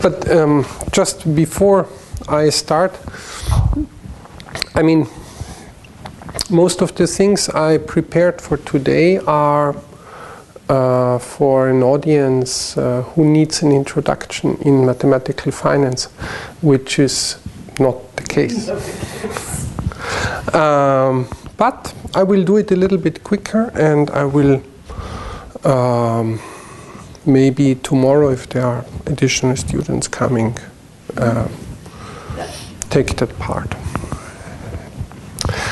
But just before I start, I mean, most of the things I prepared for today are for an audience who needs an introduction in mathematical finance, which is not the case. But I will do it a little bit quicker, and I will maybe tomorrow, if there are additional students coming, take that part.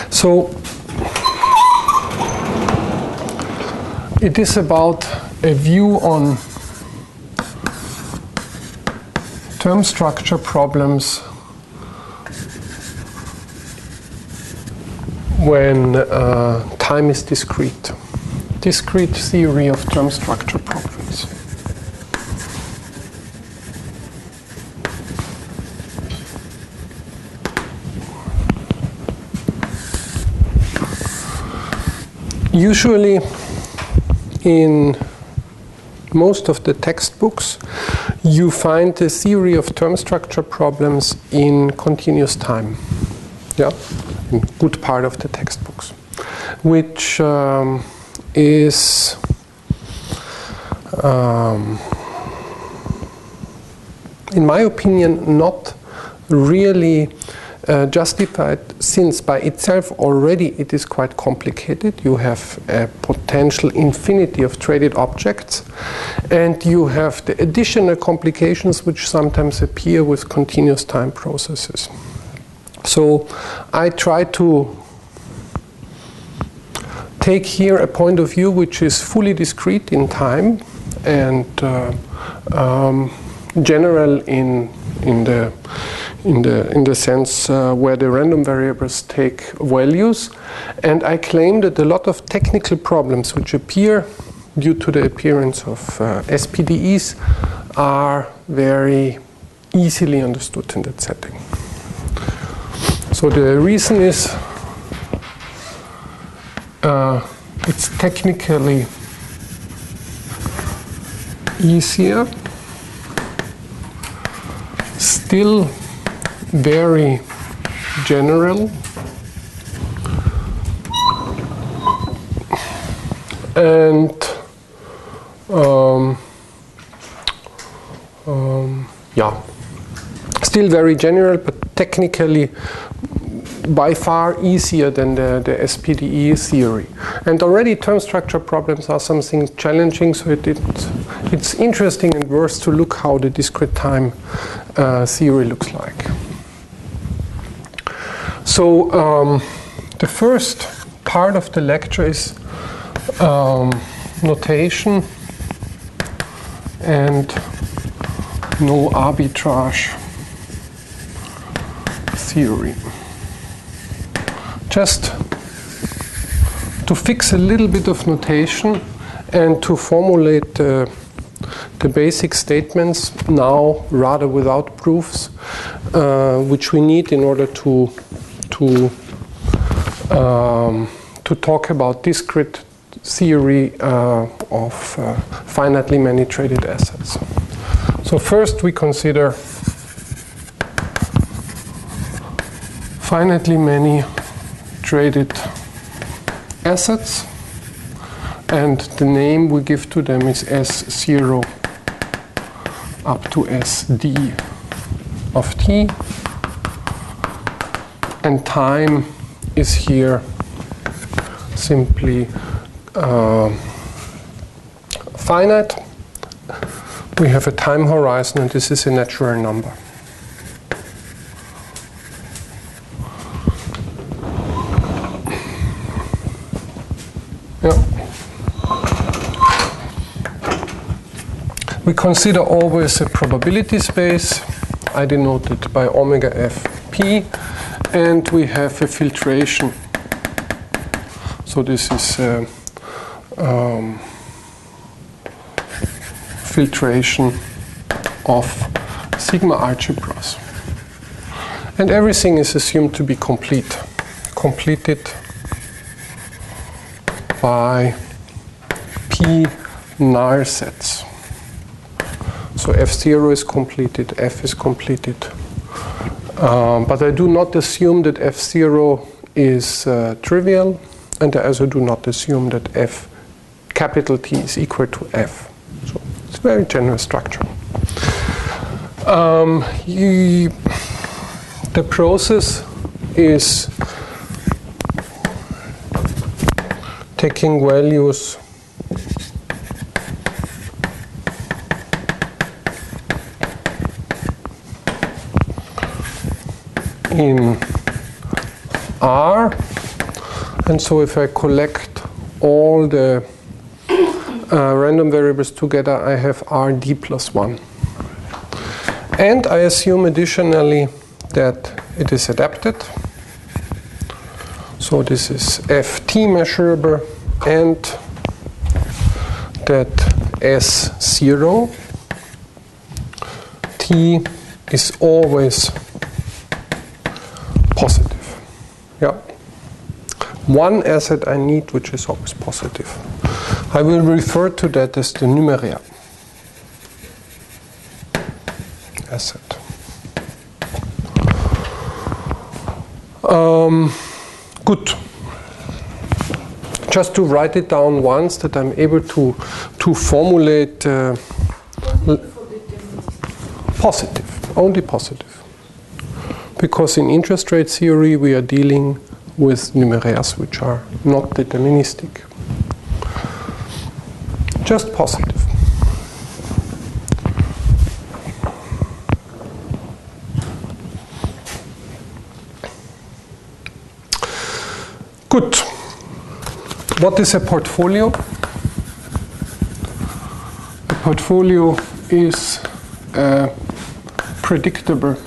So it is about a view on term structure problems when time is discrete. Discrete theory of term structure problems. Usually, in most of the textbooks, you find the theory of term structure problems in continuous time. Yeah, in good part of the textbooks, which is in my opinion not really justified, since by itself already it is quite complicated. You have a potential infinity of traded objects, and you have the additional complications which sometimes appear with continuous time processes. So I try to take here a point of view which is fully discrete in time and general in the sense where the random variables take values, and I claim that a lot of technical problems which appear due to the appearance of SPDEs are very easily understood in that setting. So the reason is it's technically easier, still very general, and yeah, still very general, but technically by far easier than the SPDE theory. And already term structure problems are something challenging, so it's interesting and worth to look how the discrete time theory looks like. So the first part of the lecture is notation and no arbitrage theory. Just to fix a little bit of notation and to formulate the basic statements now, rather without proofs, which we need in order to talk about discrete theory of finitely many traded assets. So first we consider finitely many traded assets, and the name we give to them is S0 up to SD of t, and time is here simply finite. We have a time horizon, and this is a natural number. Yeah. We consider always a probability space. I denote it by omega fp, and we have a filtration. So this is filtration of sigma algebras. And everything is assumed to be completed by p T null sets. So F0 is completed, F is completed. But I do not assume that F0 is trivial, and I also do not assume that F capital T is equal to F. So it's a very general structure. The process is taking values in R, and so if I collect all the random variables together, I have RD plus 1. And I assume additionally that it is adapted. So this is Ft measurable, and that S0 T is always positive. Yeah. One asset I need which is always positive. I will refer to that as the numeraire asset. Good. Just to write it down once that I'm able to formulate positive, only positive. Because in interest rate theory we are dealing with numeraires which are not deterministic. Just positive. Good. What is a portfolio? A portfolio is a predictable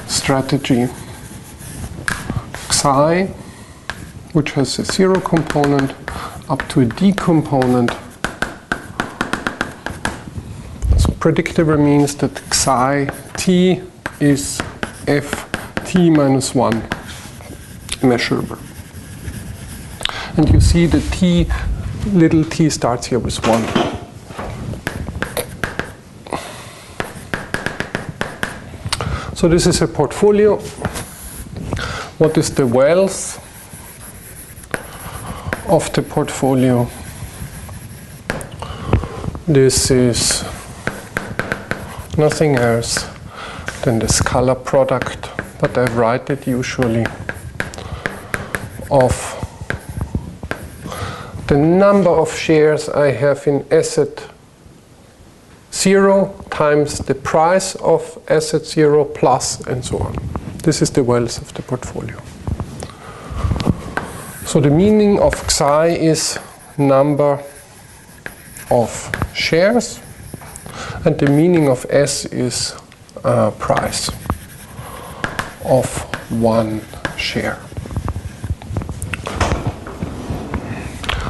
strategy Xi, which has a 0 component up to a D component. So predictable means that Xi T is Ft minus 1 measurable. And you see the T, little t starts here with 1. So this is a portfolio. What is the wealth of the portfolio? This is nothing else than the scalar product, but I write it usually of the number of shares I have in asset 0 times the price of asset 0 plus and so on. This is the wealth of the portfolio. So the meaning of Xi is number of shares, and the meaning of S is price of one share.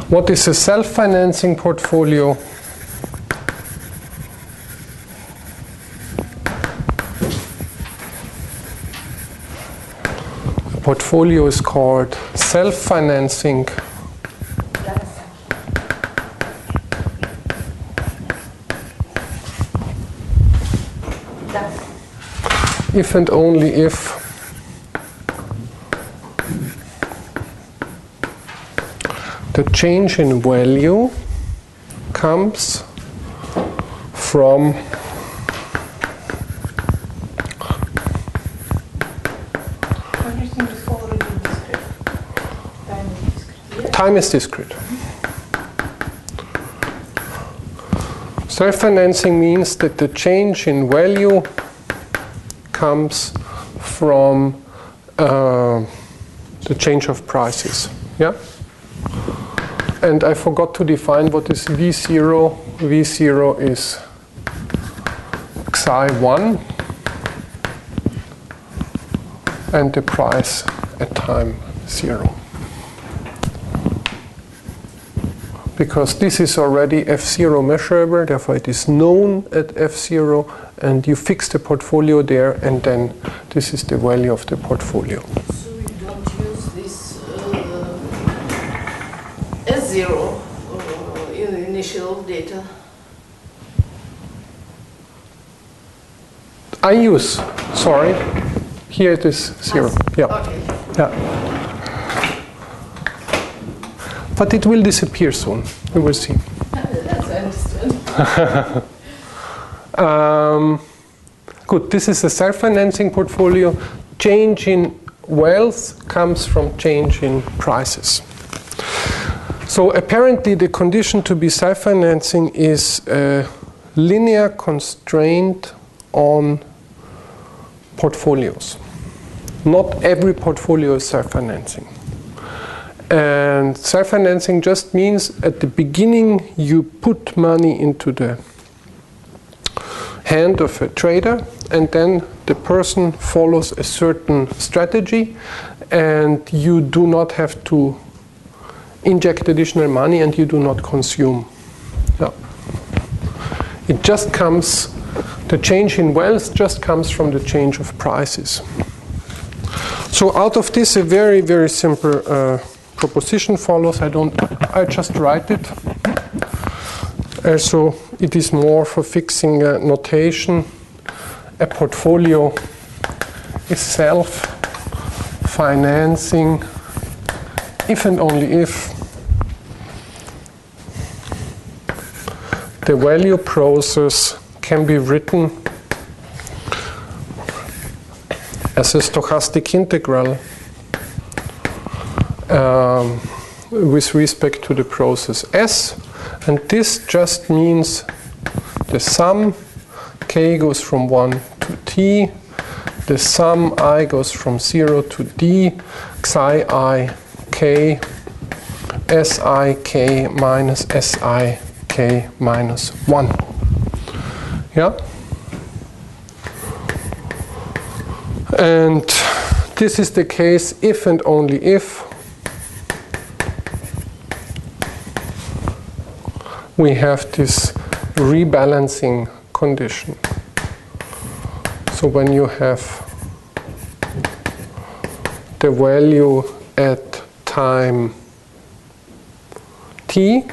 What is a self-financing portfolio? A portfolio is called self-financing if and only if the change in value comes from time is discrete. Self-financing means that the change in value comes from the change of prices. Yeah? And I forgot to define what is V0. V0 is Xi1 and the price at time 0. Because this is already F0 measurable, therefore it is known at F0, and you fix the portfolio there, and then this is the value of the portfolio. So you don't use this S0 in the initial data? I use, sorry, here it is 0. Yeah. Okay. Yeah. But it will disappear soon. We will see. That's understood. Good. This is a self-financing portfolio. Change in wealth comes from change in prices. So apparently the condition to be self-financing is a linear constraint on portfolios. Not every portfolio is self-financing. And self-financing just means at the beginning you put money into the hand of a trader, and then the person follows a certain strategy, and you do not have to inject additional money, and you do not consume. No. It just comes, the change in wealth just comes from the change of prices. So out of this a very, very simple proposition follows. I just write it. Also, it is more for fixing a notation. A portfolio is self-financing if and only if the value process can be written as a stochastic integral with respect to the process S, and this just means the sum k goes from 1 to t, the sum I goes from 0 to d, xi I k, si k minus si k minus 1. Yeah? And this is the case if and only if we have this rebalancing condition. So when you have the value at time t,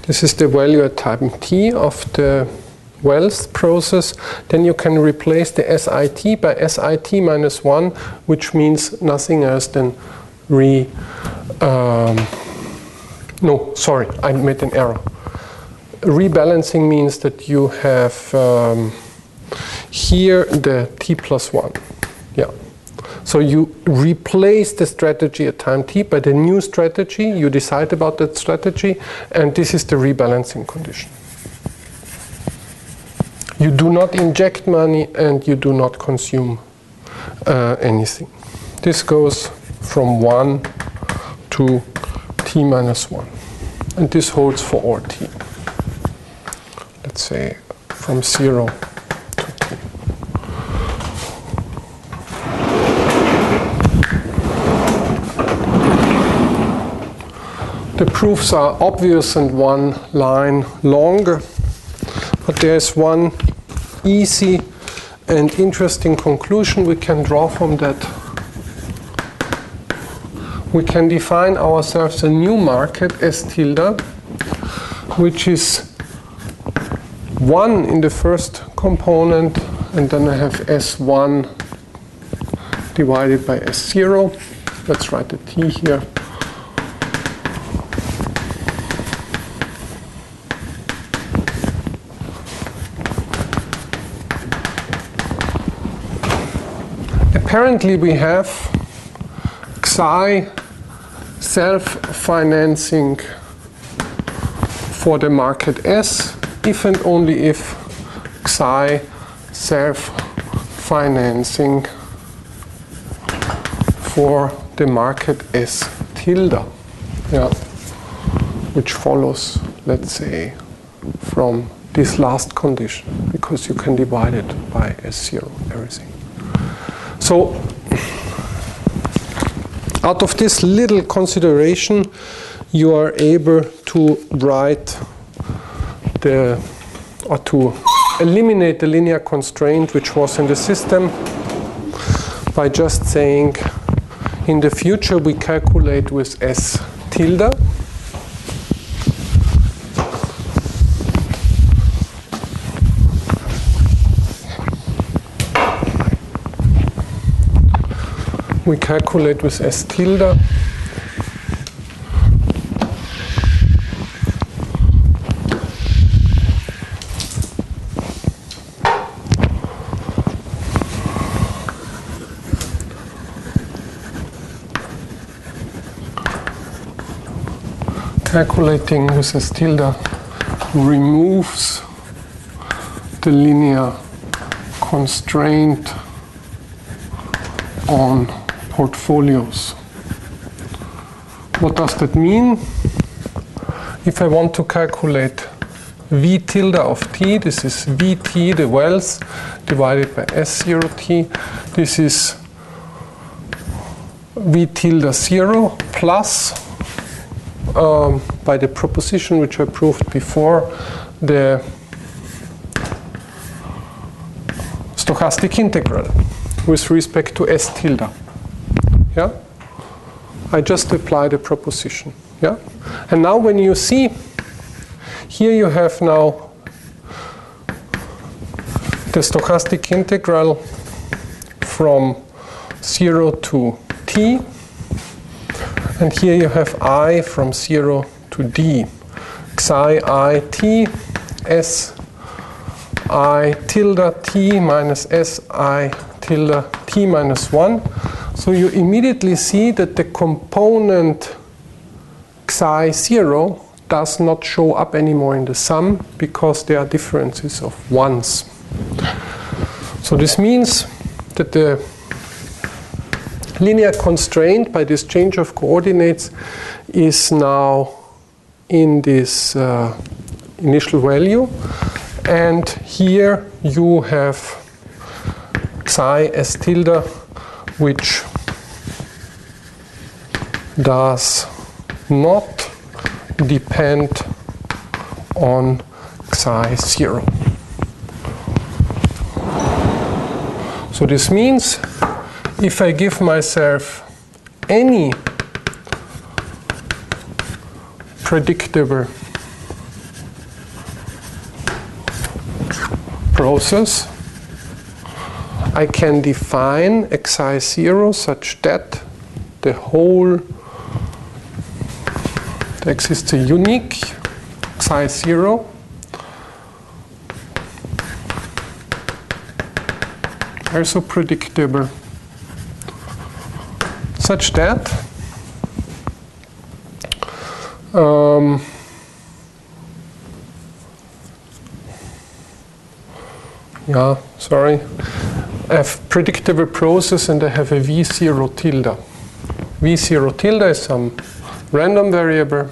this is the value at time t of the wealth process, then you can replace the SIT by SIT minus 1, which means nothing else than no, sorry, I made an error. Rebalancing means that you have here the t plus 1. Yeah. So you replace the strategy at time t by the new strategy, you decide about that strategy, and this is the rebalancing condition. You do not inject money and you do not consume anything. This goes from 1 to t minus 1. And this holds for all t. Let's say from 0 to t. The proofs are obvious and one line longer. But there's one easy and interesting conclusion we can draw from that. We can define ourselves a new market, S tilde, which is 1 in the first component, and then I have S1 divided by S0. Let's write the t here. Apparently we have xi self-financing for the market S if and only if xi self-financing for the market S tilde, yeah, which follows, let's say, from this last condition, because you can divide it by S0, everything. So, out of this little consideration, you are able to write or to eliminate the linear constraint which was in the system by just saying in the future we calculate with S tilde. We calculate with S tilde calculating with S tilde removes the linear constraint on portfolios. What does that mean? If I want to calculate V tilde of t, this is Vt, the wealth, divided by S0 t. This is V tilde 0 plus, by the proposition which I proved before, the stochastic integral with respect to S tilde. Yeah? I just apply the proposition. Yeah? And now when you see, here you have now the stochastic integral from 0 to t, and here you have I from 0 to d. Xi I t S I tilde t minus S I tilde t minus 1. So you immediately see that the component xi 0 does not show up anymore in the sum because there are differences of ones. So this means that the linear constraint by this change of coordinates is now in this initial value, and here you have xi S tilde which does not depend on xi 0. So this means if I give myself any predictable process, I can define xi 0 such that the whole, there exists a unique xi 0 also predictable such that I have predictable process and I have a V0 tilde. V0 tilde is some random variable,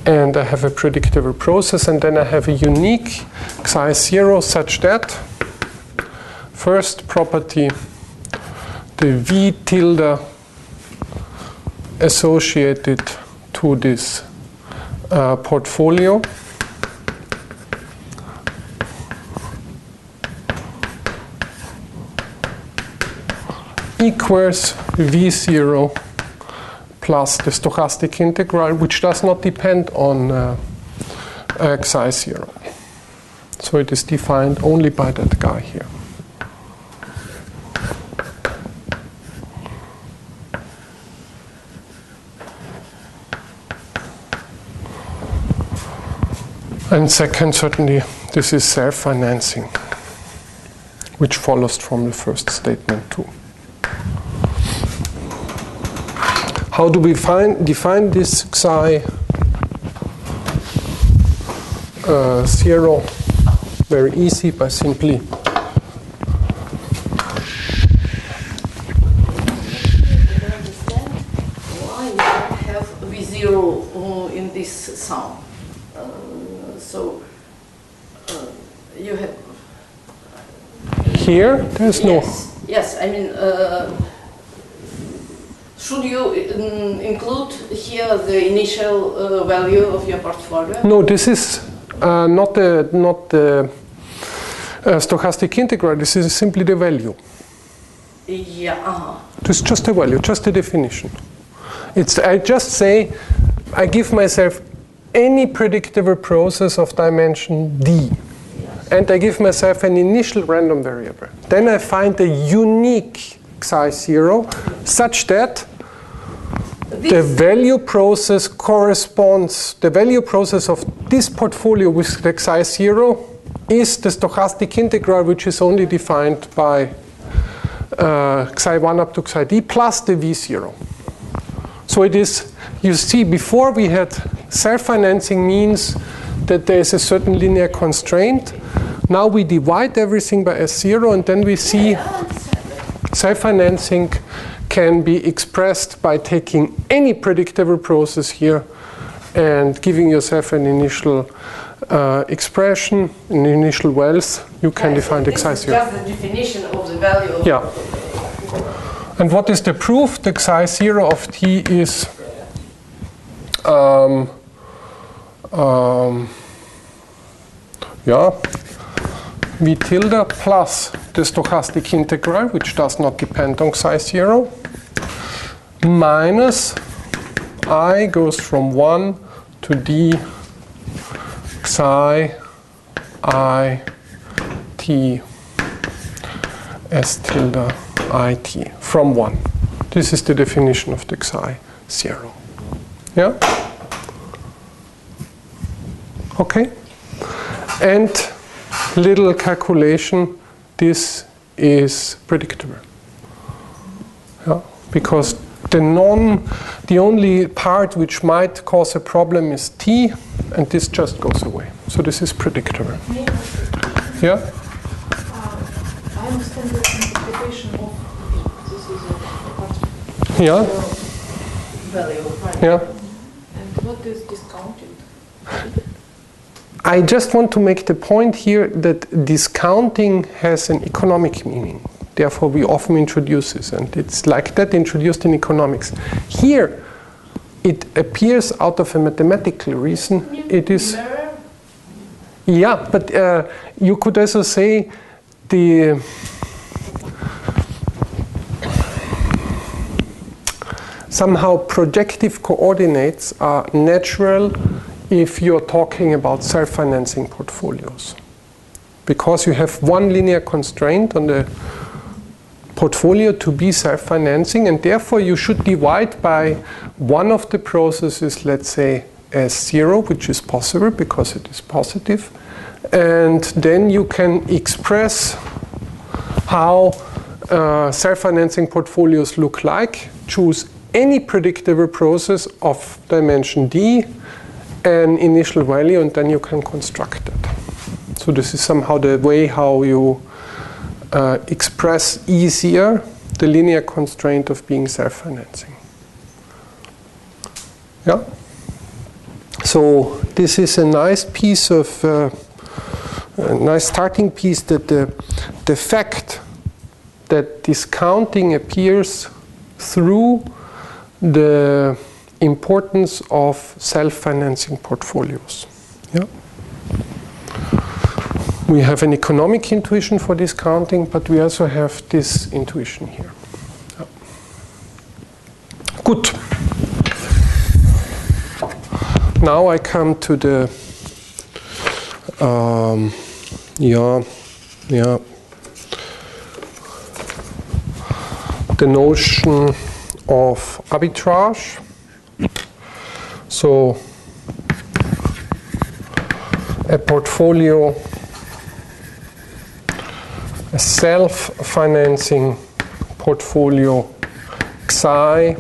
and I have a predictable process, and then I have a unique xi 0 such that first property, the V tilde associated to this portfolio equals V0 plus the stochastic integral, which does not depend on xi 0. So it is defined only by that guy here. And second, certainly, this is self-financing, which follows from the first statement too. How do we define this xi 0? Very easy, by simply why you don't have V0 in this sum. So you have here. There's no. Yes, I mean. Should you include here the initial value of your portfolio? No, this is not the stochastic integral. This is simply the value. Yeah. This is just a value, just a definition. I just say, I give myself any predictable process of dimension d. Yes. And I give myself an initial random variable. Then I find a unique xi0 such that the value process corresponds, the value process of this portfolio with the xi0 is the stochastic integral, which is only defined by xi1 up to xid plus the v0. So it is, you see, before we had self-financing means that there is a certain linear constraint. Now we divide everything by S0, and then we see self-financing can be expressed by taking any predictable process here and giving yourself an initial expression, an initial wealth. You can define the xi0. This is just the definition of the value of yeah. And what is the proof? The xi0 of t is v tilde plus the stochastic integral, which does not depend on xi0, minus I goes from 1 to d xi I t s tilde I t from 1. This is the definition of the xi0. Yeah? Okay? And little calculation, this is predictable. Yeah? Because the only part which might cause a problem is t, and this just goes away. So this is predictable. Yeah? I understand the interpretation of this is a part yeah. Value. Right? Yeah. And what is discounted? I just want to make the point here that discounting has an economic meaning. Therefore, we often introduce this, and it's like that introduced in economics. Here, it appears out of a mathematical reason. It is, yeah, but you could also say the somehow projective coordinates are natural if you're talking about self-financing portfolios, because you have one linear constraint on the portfolio to be self-financing, and therefore you should divide by one of the processes, let's say S0, which is possible because it is positive, and then you can express how self-financing portfolios look like. Choose any predictable process of dimension d, an initial value, and then you can construct it. So this is somehow the way how you express easier the linear constraint of being self-financing. Yeah. So this is a nice piece of a nice starting piece, that the fact that discounting appears through the importance of self-financing portfolios. Yeah. We have an economic intuition for discounting, but we also have this intuition here. Yeah. Good. Now I come to the the notion of arbitrage. So a portfolio, a self-financing portfolio xi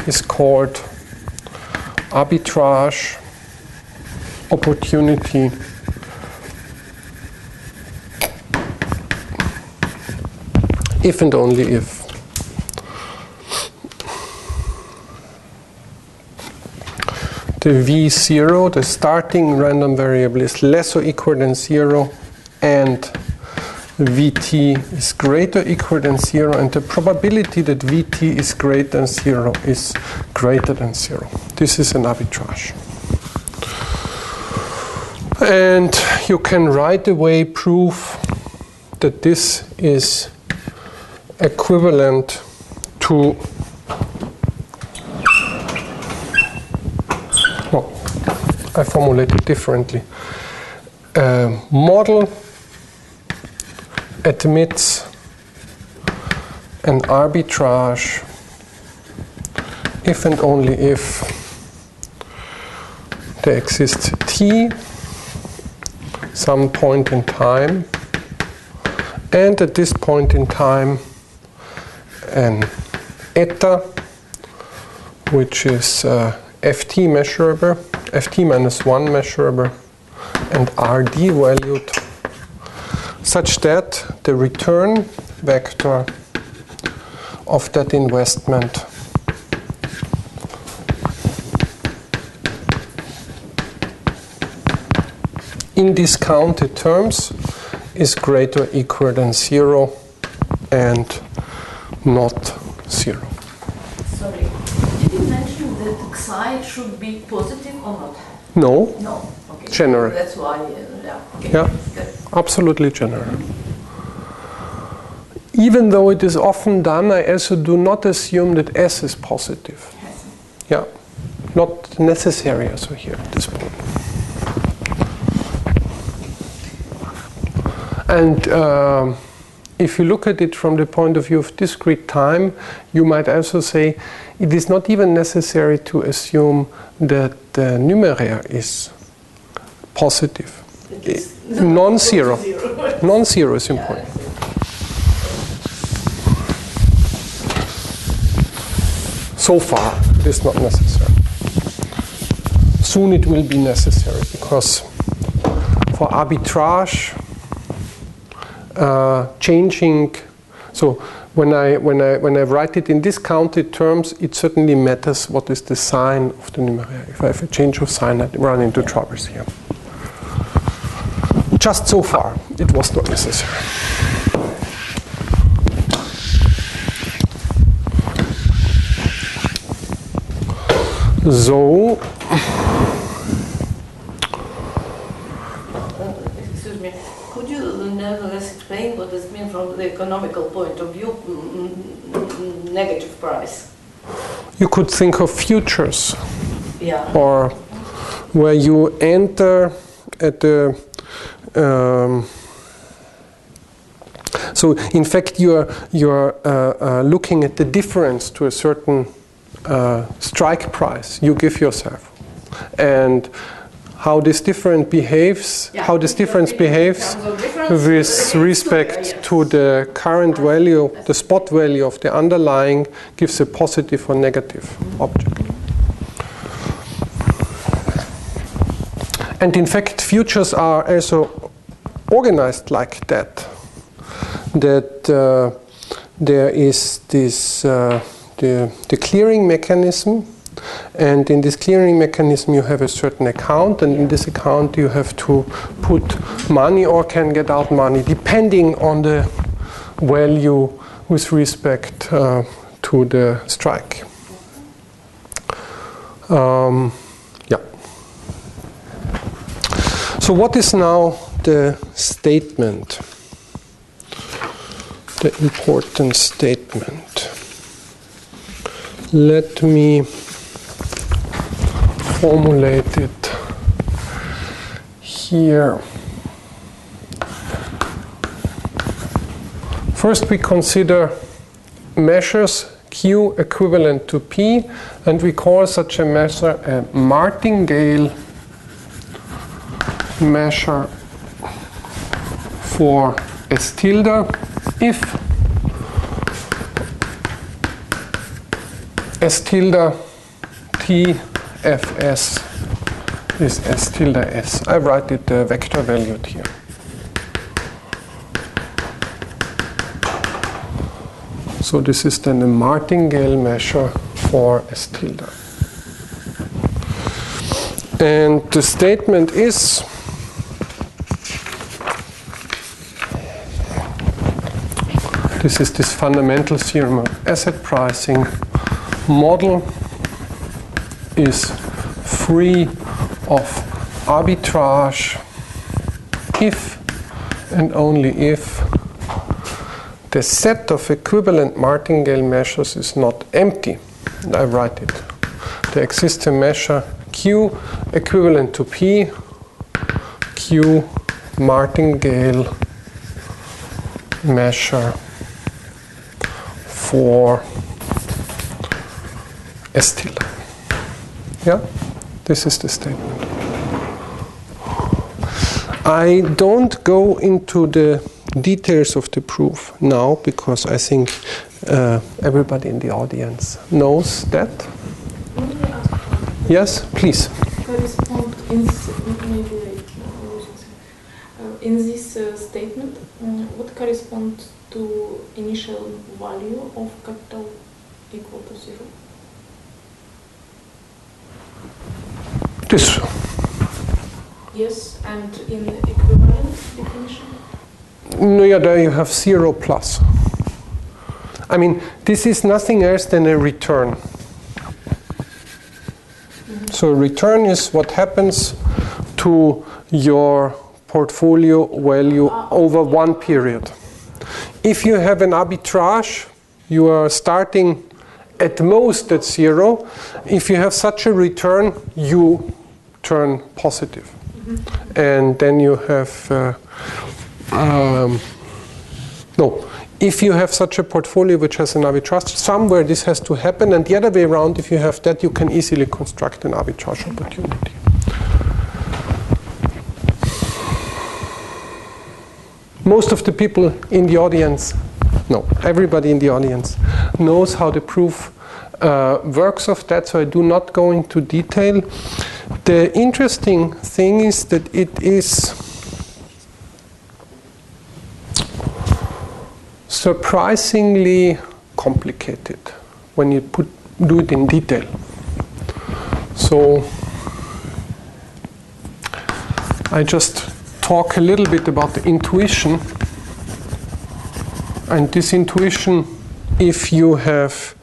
is called arbitrage opportunity if and only if the v0, the starting random variable, is less or equal than 0, and Vt is greater or equal than 0, and the probability that Vt is greater than 0 is greater than 0. This is an arbitrage. And you can right away prove that this is equivalent to, no, I formulate it differently. A model admits an arbitrage if and only if there exists t, some point in time, and at this point in time an eta, which is ft measurable, ft minus 1 measurable, and rd valued, such that the return vector of that investment in discounted terms is greater or equal than 0 and not 0. Sorry, did you mention that xi should be positive or not? No. No. Okay. General. That's why. Yeah. Okay. Yeah. Good. Absolutely general. Even though it is often done, I also do not assume that S is positive. Yes. Yeah. Not necessary also here at this point. And if you look at it from the point of view of discrete time, you might also say it is not even necessary to assume that the numeraire is positive. Non-zero. Non-zero is important. So far, it is not necessary. Soon it will be necessary, because for arbitrage, changing. So when I write it in discounted terms, it certainly matters what is the sign of the numeraire. If I have a change of sign, I run into troubles here. Just so far, it was not necessary. So, excuse me, could you nevertheless explain what this means from the economical point of view, negative price? you could think of futures, Yeah. or where you enter at the so in fact you're looking at the difference to a certain strike price you give yourself, and how this difference behaves, Yeah. how this difference behaves with respect to the current value, the spot value of the underlying, gives a positive or negative object. And in fact, futures are also organized like that. That there is this the clearing mechanism, and in this clearing mechanism you have a certain account, and in this account you have to put money or can get out money depending on the value with respect to the strike. Yeah. So what is now the statement? The important statement. Let me formulate it here. First we consider measures Q equivalent to P, and we call such a measure a martingale measure for S tilde if S tilde T Fs is S tilde S. I write it vector valued here. So this is then a martingale measure for S tilde. And the statement is This is this fundamental theorem of asset pricing. Model is free of arbitrage if and only if the set of equivalent martingale measures is not empty. I write it. There exists a measure Q equivalent to P, Q martingale measure for a still. Yeah? This is the statement. I don't go into the details of the proof now because I think everybody in the audience knows that. Yes, please. Correspond in in this statement, what corresponds to initial value of capital equal to 0? This. Yes, and in the equivalent definition? No, yeah, there you have 0 plus. I mean, this is nothing else than a return. So a return is what happens to your portfolio value over one period. If you have an arbitrage, you are starting at most at 0. If you have such a return, you turn positive. And then you have, if you have such a portfolio which has an arbitrage, somewhere this has to happen, and the other way around, if you have that, you can easily construct an arbitrage opportunity. Most of the people in the audience, no, everybody in the audience knows how the proof works of that, so I do not go into detail. The interesting thing is that it is surprisingly complicated when you do it in detail. So I just talk a little bit about the intuition. And this intuition, if you have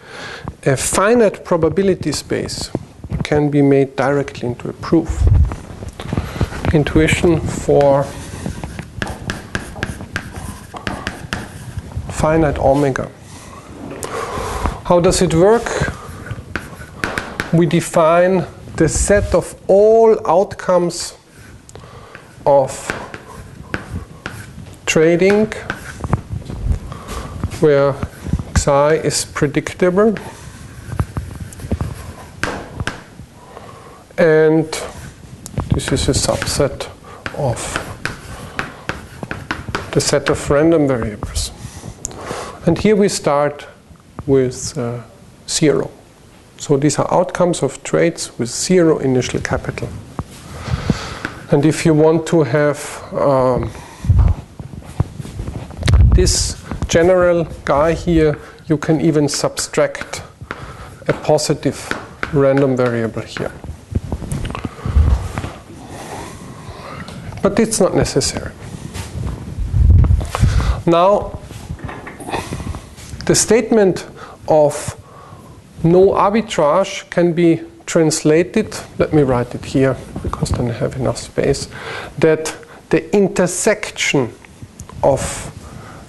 a finite probability space, can be made directly into a proof. Intuition for finite omega. How does it work? We define the set of all outcomes of trading where xi is predictable, and this is a subset of the set of random variables. And here we start with 0. So these are outcomes of trades with 0 initial capital. And if you want to have this general guy here, you can even subtract a positive random variable here. But it's not necessary. Now, the statement of no arbitrage can be translated, let me write it here because then I have enough space, that the intersection of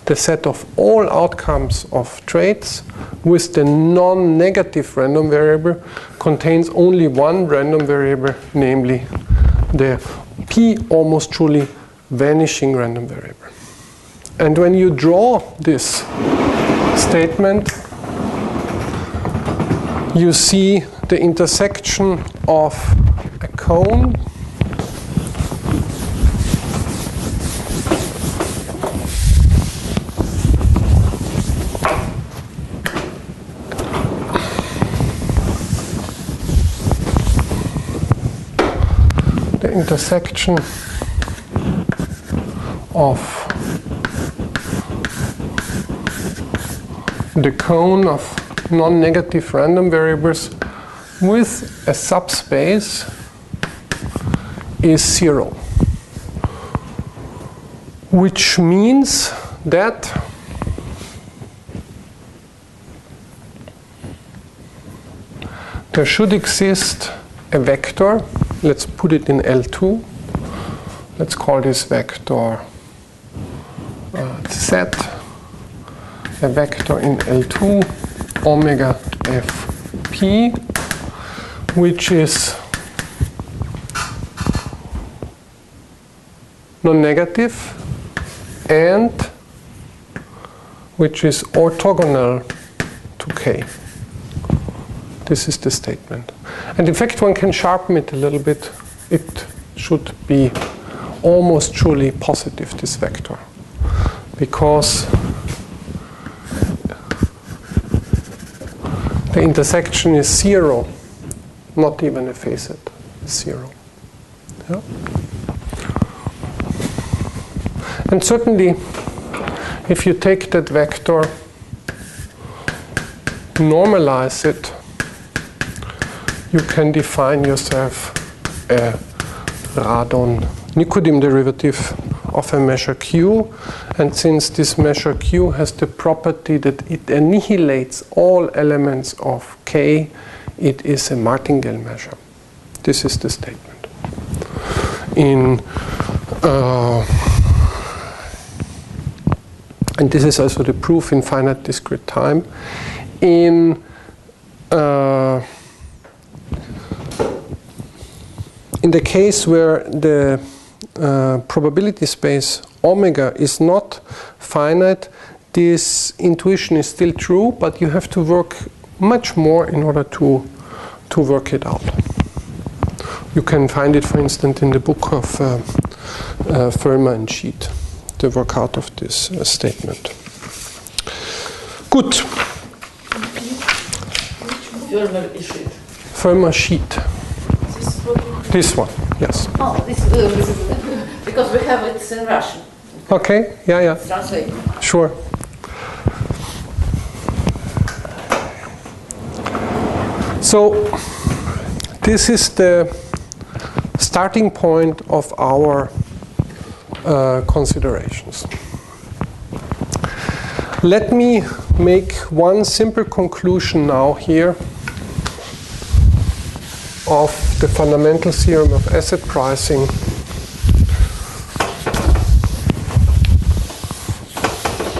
the set of all outcomes of trades with the non-negative random variable contains only one random variable, namely the P almost truly vanishing random variable. And when you draw this statement, you see the intersection of a cone intersection of the cone of non-negative random variables with a subspace is 0, which means that there should exist a vector. Let's put it in L2. Let's call this vector Z, a vector in L2, omega fp, which is non-negative and which is orthogonal to K. This is the statement. And in fact, one can sharpen it a little bit. It should be almost truly positive, this vector, because the intersection is 0, not even a facet, 0. Yeah? And certainly, if you take that vector, normalize it, you can define yourself a Radon-Nikodym derivative of a measure Q. And since this measure Q has the property that it annihilates all elements of K, it is a martingale measure. This is the statement. And this is also the proof in finite discrete time. In the case where the probability space omega is not finite, this intuition is still true, but you have to work much more in order to work it out. You can find it, for instance, in the book of Vollmer and Schied, the work out of this statement. Good. Vollmer and Schied. Vollmer Schied. This one, yes. Oh, this because we have it in Russian. Okay, yeah. Translate. Sure. So, this is the starting point of our considerations. Let me make one simple conclusion now here of the fundamental theorem of asset pricing.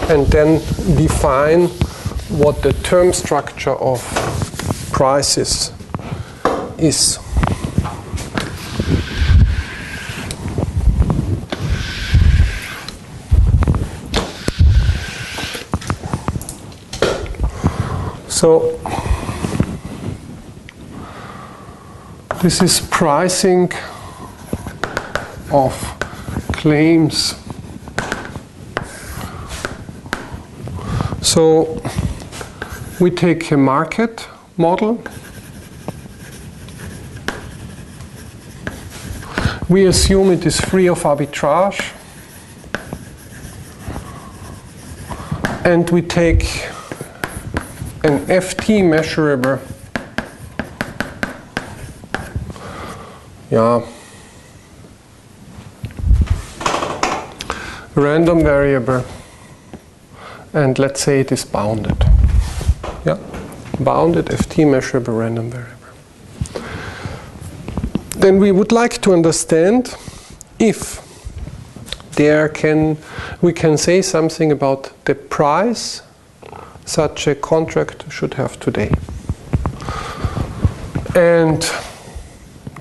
And then define what the term structure of prices is. So this is pricing of claims. So we take a market model. We assume it is free of arbitrage. And we take an FT measurable, random variable, and let's say it is bounded. Bounded FT measurable random variable. Then we would like to understand if we can say something about the price such a contract should have today. And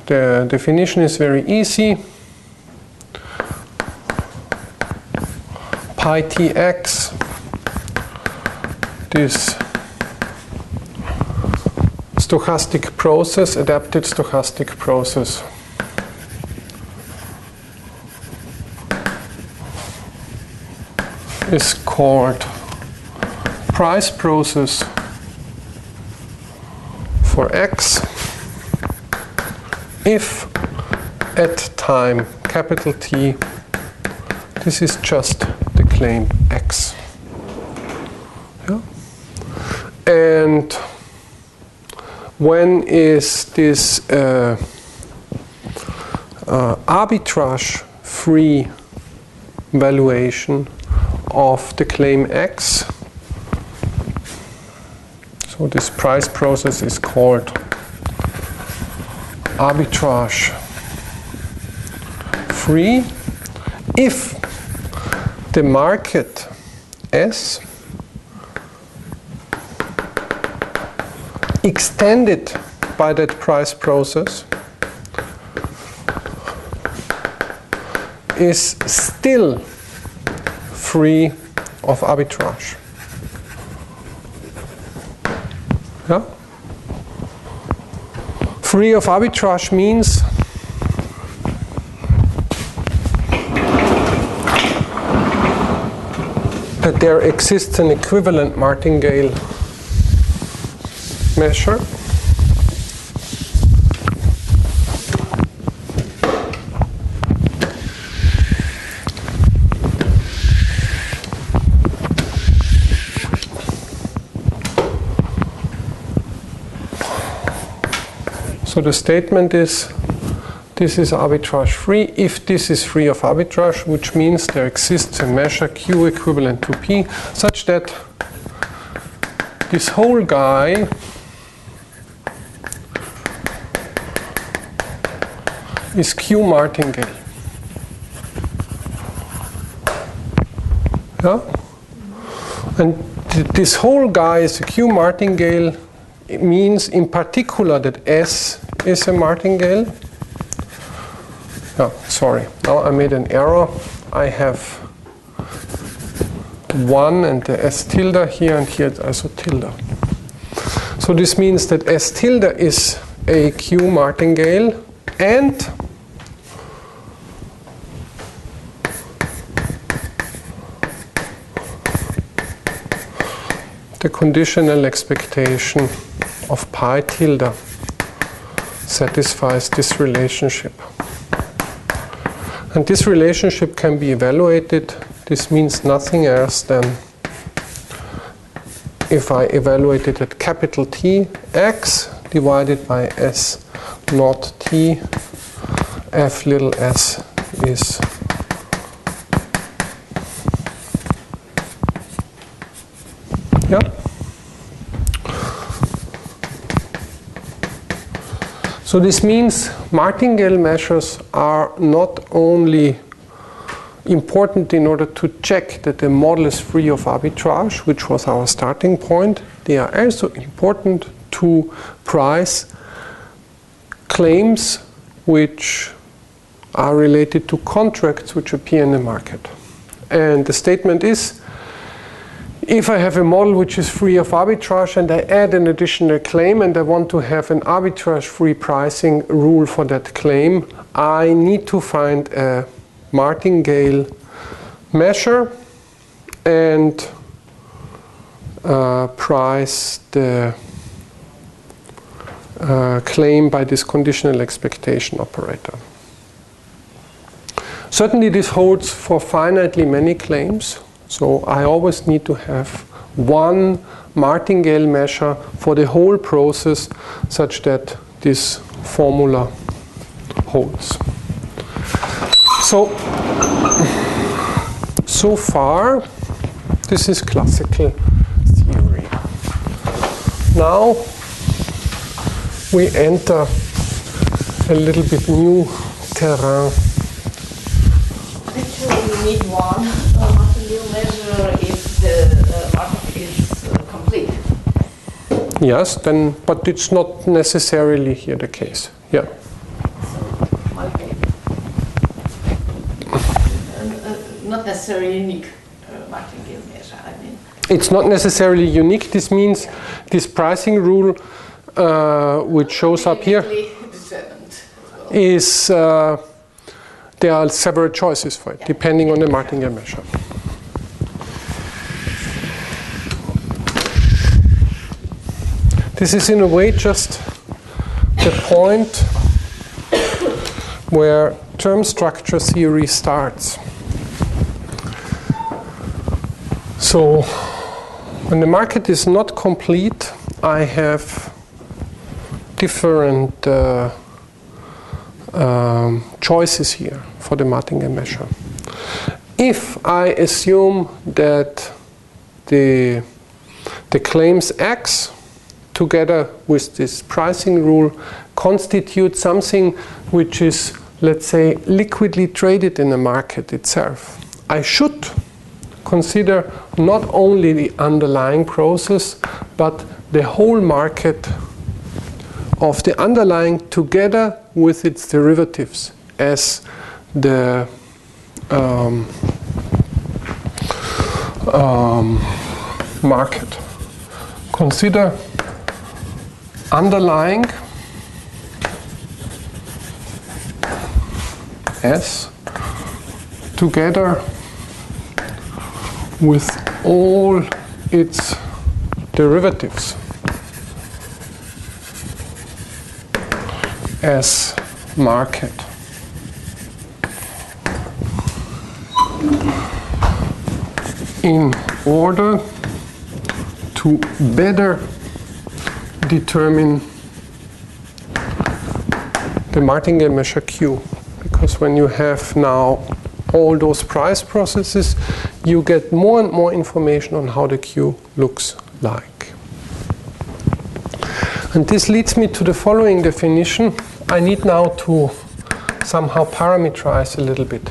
the definition is very easy. Pi Tx, this stochastic process, adapted stochastic process, is called price process for x if at time capital T this is just the claim x. And when is this arbitrage free valuation of the claim x? So this price process is called arbitrage free if the market S extended by that price process is still free of arbitrage. Yeah? Free of arbitrage means that there exists an equivalent martingale measure So the statement is this is arbitrage free if this is free of arbitrage, which means there exists a measure Q equivalent to P such that this whole guy is Q martingale. Yeah? And this whole guy is a Q martingale. It means in particular that S is a martingale. Oh, sorry, now I made an error. I have 1 and the S tilde here, and here it's also tilde. So this means that S tilde is a Q martingale, and the conditional expectation of pi tilde satisfies this relationship. And this relationship can be evaluated. This means nothing else than if I evaluate it at capital T, x divided by S naught T, F little s is yeah. So this means martingale measures are not only important in order to check that the model is free of arbitrage, which was our starting point. They are also important to price claims which are related to contracts which appear in the market. And the statement is, if I have a model which is free of arbitrage and I add an additional claim and I want to have an arbitrage-free pricing rule for that claim, I need to find a martingale measure and price the claim by this conditional expectation operator. Certainly this holds for finitely many claims. So I always need to have one martingale measure for the whole process such that this formula holds. So far, this is classical theory. Now we enter a little bit new terrain. Actually, we need one martingale measure if the market is complete. Yes, then, but it's not necessarily here the case. Yeah. So, might be not necessarily unique martingale measure. I mean, it's not necessarily unique. This means this pricing rule, which shows up here, is there are several choices for it, depending on the martingale measure. This is in a way just the point where term structure theory starts. So when the market is not complete, I have different choices here for the martingale measure. If I assume that the claims X together with this pricing rule constitute something which is, let's say, liquidly traded in the market itself. I should consider not only the underlying process, but the whole market of the underlying together with its derivatives as the market. Consider underlying as together with all its derivatives as market. In order to better determine the martingale measure Q. Because when you have now all those price processes, you get more and more information on how the Q looks like. And this leads me to the following definition. I need now to somehow parameterize a little bit.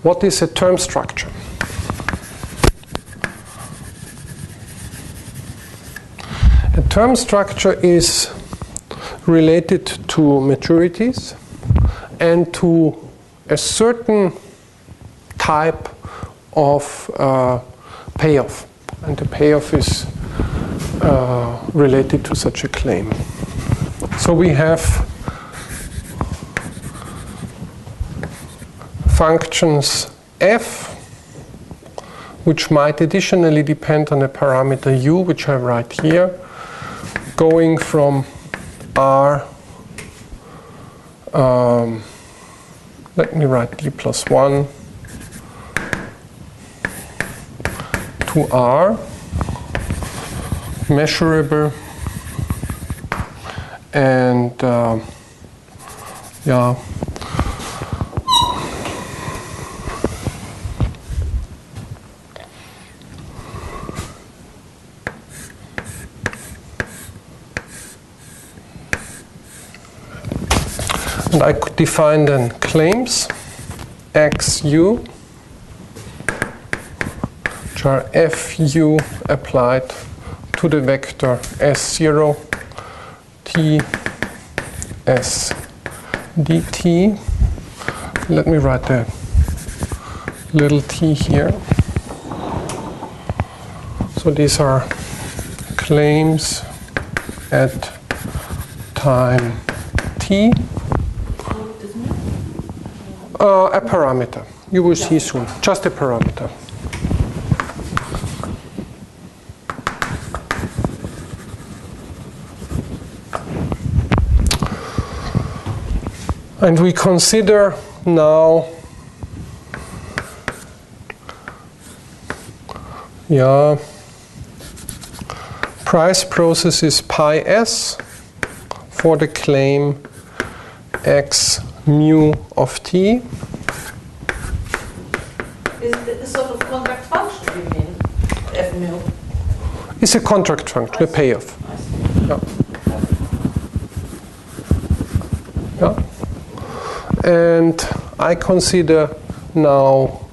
What is a term structure? A term structure is related to maturities and to a certain type of payoff. And the payoff is related to such a claim. So we have functions f, which might additionally depend on a parameter u, which I write here, going from r, let me write d plus 1 to r, measurable, and yeah, and I could define then claims xu, which are fu applied to the vector s0 t s dt. Let me write the little t here. So these are claims at time t. A parameter. You will see soon. Just a parameter. And we consider now, price processes pi s for the claim x mu of t. Is it a sort of contract function, you mean, f mu? It's a contract function, a payoff. Yeah. Yeah. And I consider now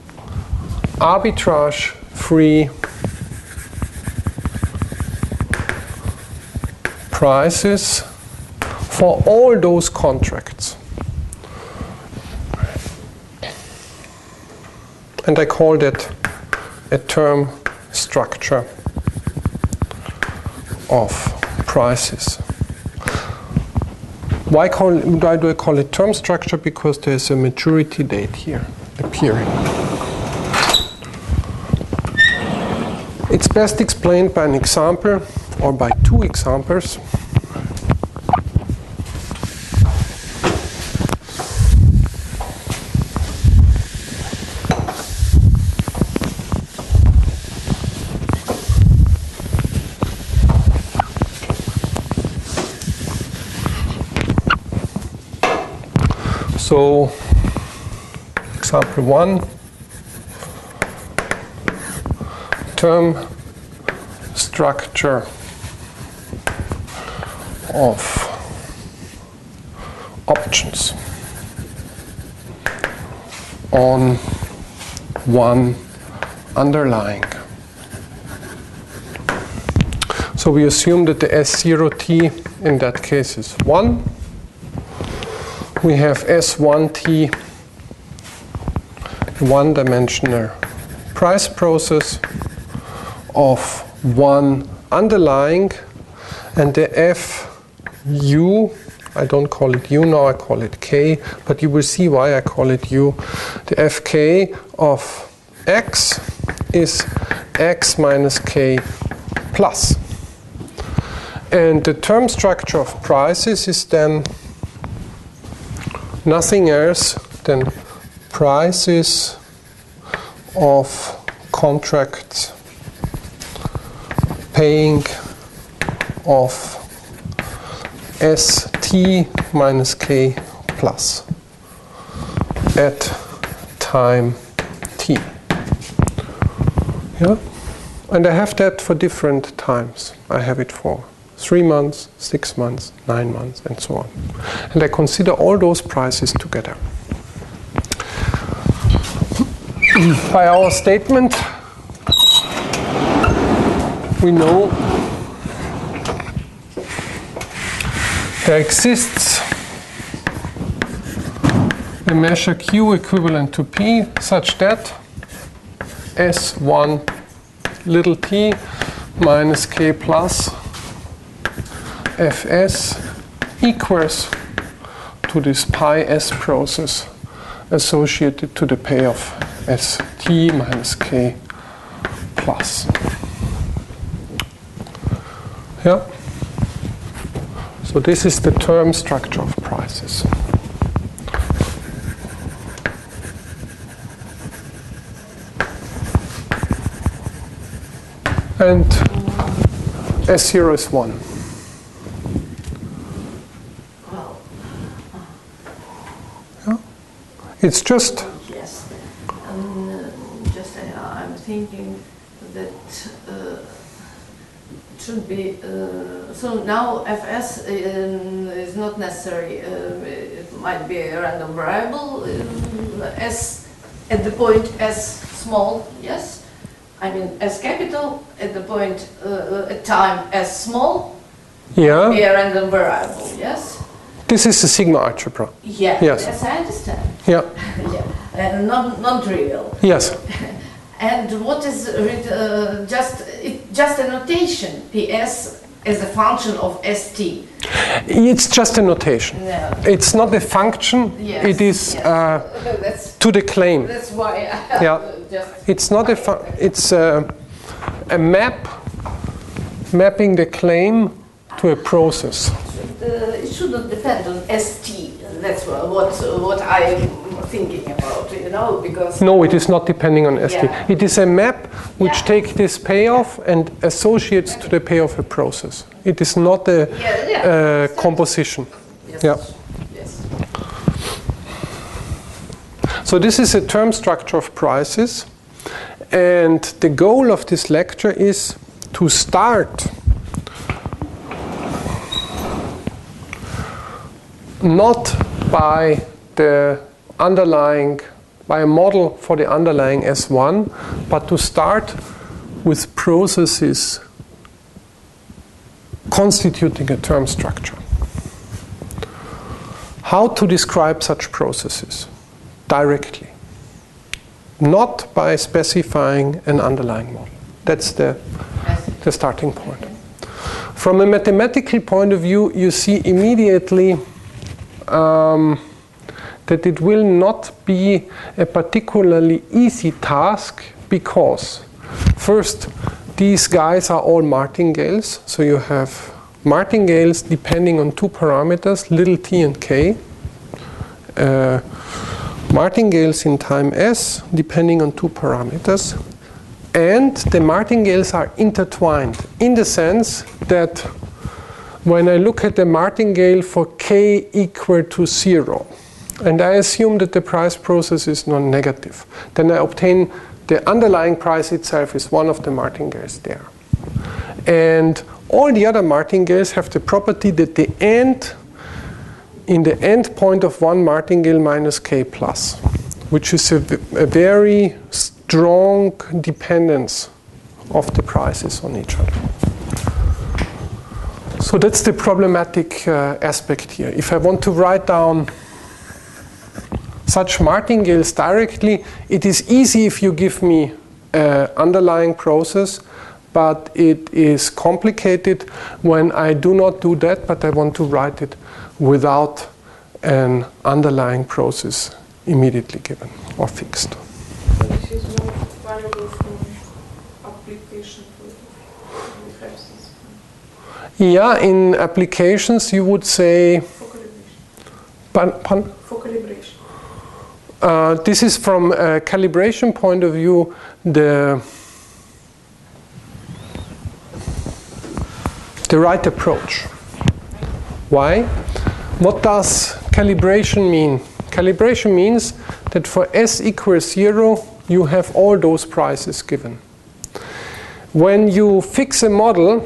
arbitrage-free prices for all those contracts. And I call that a term structure of prices. Why do I call it term structure? Because there's a maturity date here appearing. It's best explained by an example or by two examples. So, example 1, term structure of actions on one underlying. So we assume that the S0t in that case is 1. We have S1t, one-dimensional price process of one underlying, and the fu, I don't call it u now, I call it k, but you will see why I call it u. The fk of x is x minus k plus. And the term structure of prices is then nothing else than prices of contracts paying of st minus k plus at time t. Yeah? And I have that for different times. I have it for 3 months, 6 months, 9 months, and so on. And I consider all those prices together. By our statement, we know there exists a measure Q equivalent to P such that S1 little t minus K plus Fs equals to this pi S process associated to the payoff St minus K plus. Yeah? So this is the term structure of prices. And S0 is 1. Yeah? It's just... Yes. Just I'm thinking that it should be... so now Fs is not necessary. It might be a random variable. S at the point S small, yes? I mean, S capital at the point at time S small, yeah, be a random variable, yes? This is the sigma algebra. Yeah, yes, I understand. Yeah. Yeah. And non-trivial. Yes. And what is just a notation, PS as a function of ST? It's just a notation. Yeah. It's not a function. Yes, it is yes. to the claim. That's why I just... It's not it's a map mapping the claim to a process. It shouldn't depend on ST. That's what I'm thinking about, you know, because... No, it is not depending on ST. Yeah. It is a map which takes this payoff and associates to the payoff a process. It is not a composition. Yes. Yeah. Yes. So this is a term structure of prices, and the goal of this lecture is to start not by the underlying, by a model for the underlying S1, but to start with processes constituting a term structure. How to describe such processes? Directly. Not by specifying an underlying model. That's the starting point. From a mathematical point of view, you see immediately that it will not be a particularly easy task because, first, these guys are all martingales. So you have martingales depending on two parameters, little t and k. Martingales in time s depending on two parameters. And the martingales are intertwined in the sense that when I look at the martingale for k equal to 0, and I assume that the price process is non-negative, then I obtain the underlying price itself is one of the martingales there. And all the other martingales have the property that the end in the end point of one martingale minus k plus, which is a very strong dependence of the prices on each other. So that's the problematic aspect here. If I want to write down such martingales directly, it is easy if you give me an underlying process, but it is complicated when I do not do that, but I want to write it without an underlying process immediately given or fixed. So this is more valuable from application point of view. Yeah, in applications you would say... For calibration. Pardon? For calibration. This is from a calibration point of view, the right approach. Why? What does calibration mean? Calibration means that for s equals 0, you have all those prices given. When you fix a model,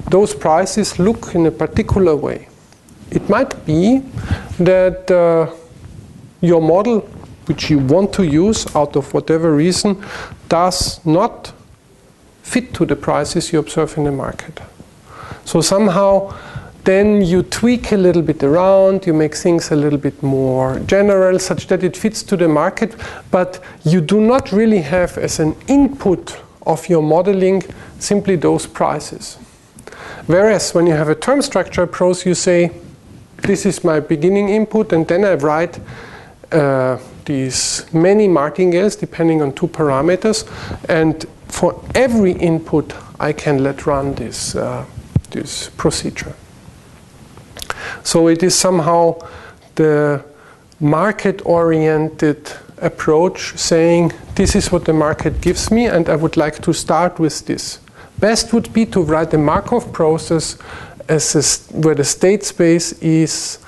those prices look in a particular way. It might be that your model, which you want to use out of whatever reason, does not fit to the prices you observe in the market. So somehow then you tweak a little bit around, you make things a little bit more general such that it fits to the market, but you do not really have as an input of your modeling simply those prices. Whereas when you have a term structure approach, you say, this is my beginning input, and then I write these many martingales depending on two parameters, and for every input I can let run this procedure. So it is somehow the market-oriented approach saying, this is what the market gives me and I would like to start with this. Best would be to write a Markov process where the state space is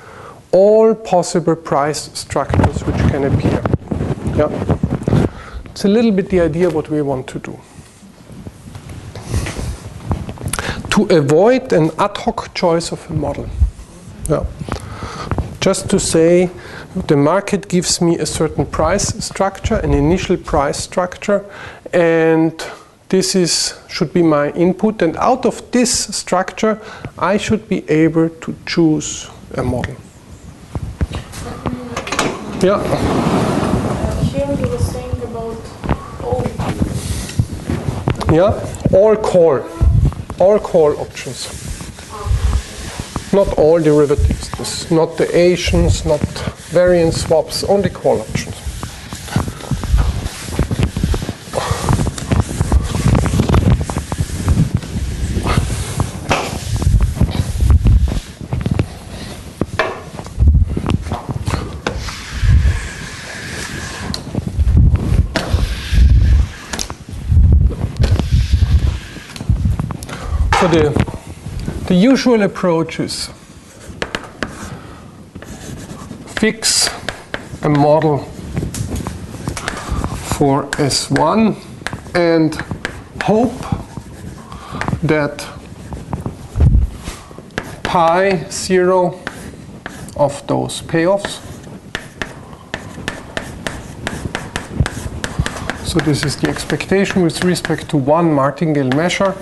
all possible price structures which can appear. Yeah. It's a little bit the idea what we want to do. To avoid an ad hoc choice of a model. Yeah. Just to say, the market gives me a certain price structure, an initial price structure, and this should be my input, and out of this structure I should be able to choose a model. Yeah. Here you were saying about all. Yeah, all call options. Not all derivatives. This, not the Asians, not variance swaps, only call options. So the usual approach is fix a model for S1 and hope that pi 0 of those payoffs. So this is the expectation with respect to one martingale measure.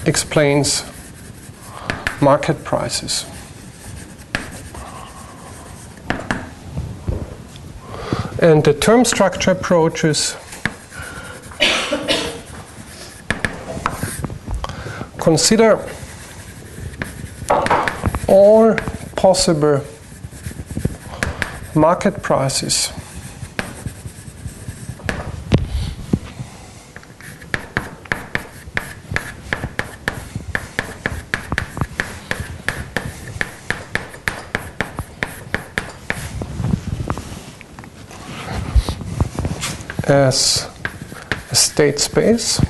Explains market prices. And the term structure approaches consider all possible market prices as a state space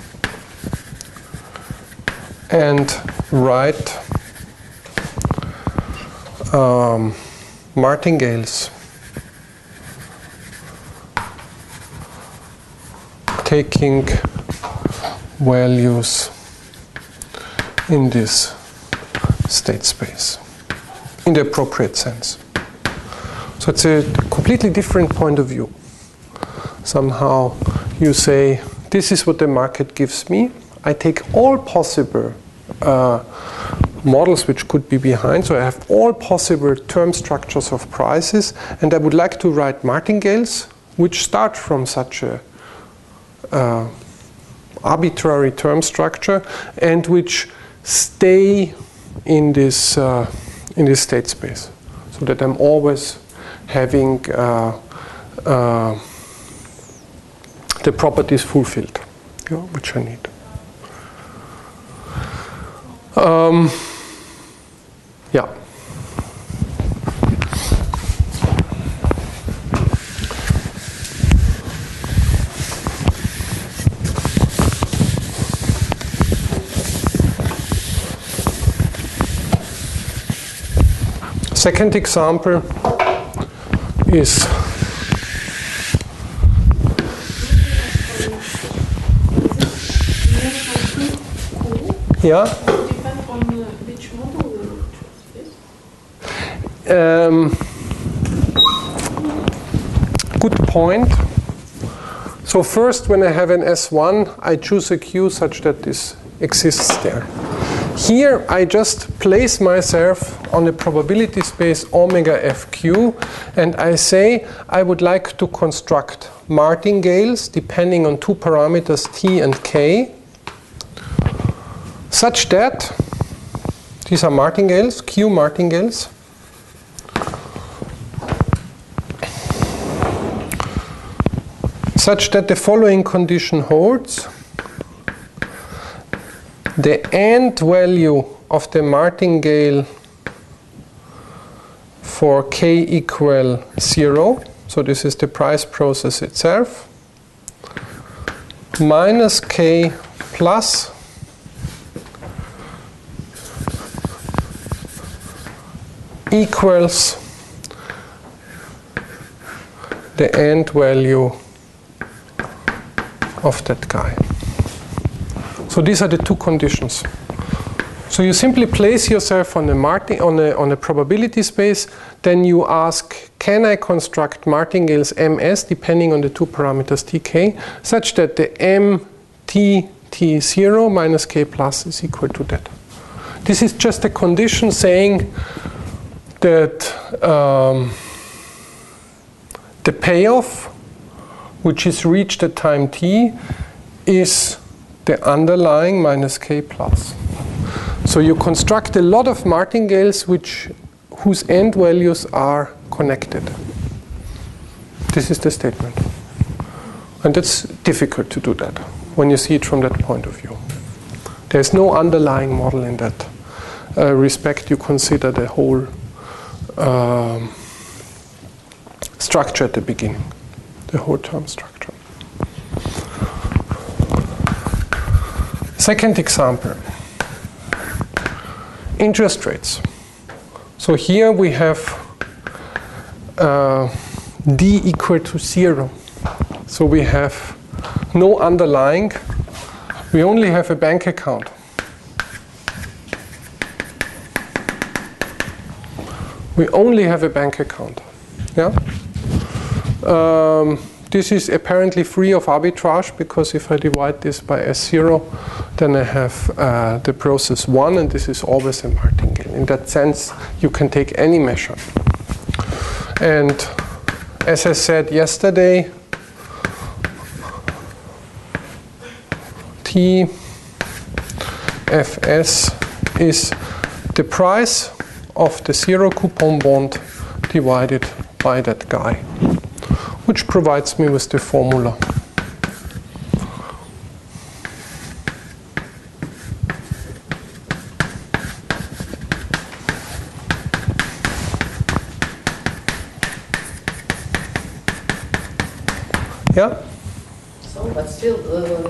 and write martingales taking values in this state space in the appropriate sense. So it's a completely different point of view. Somehow you say, this is what the market gives me. I take all possible models which could be behind, so I have all possible term structures of prices, and I would like to write martingales which start from such a arbitrary term structure and which stay in this state space, so that I'm always having the properties fulfilled, which I need. Yeah. Second example is yeah. Depend on which model you choose. Good point. So first, when I have an S1, I choose a Q such that this exists there. Here, I just place myself on a probability space omega FQ, and I say I would like to construct martingales depending on two parameters T and K, such that these are martingales, Q martingales, such that the following condition holds. The end value of the martingale for K equal 0, so this is the price process itself, minus K plus equals the end value of that guy. So these are the two conditions. So you simply place yourself on a probability space, then you ask, can I construct martingales MS depending on the two parameters Tk, such that the MT0 minus K plus is equal to that. This is just a condition saying that the payoff, which is reached at time t, is the underlying minus K plus. So you construct a lot of martingales whose end values are connected. This is the statement. And it's difficult to do that when you see it from that point of view. There's no underlying model in that respect. You consider the whole structure at the beginning, the whole term structure. Second example, interest rates. So here we have D equal to 0. So we have no underlying, we only have a bank account. We only have a bank account. Yeah? This is apparently free of arbitrage, because if I divide this by S0, then I have the process 1, and this is always a martingale. In that sense, you can take any measure. And as I said yesterday, T Fs is the price of the 0 coupon bond divided by that guy, which provides me with the formula. Yeah? So, but still,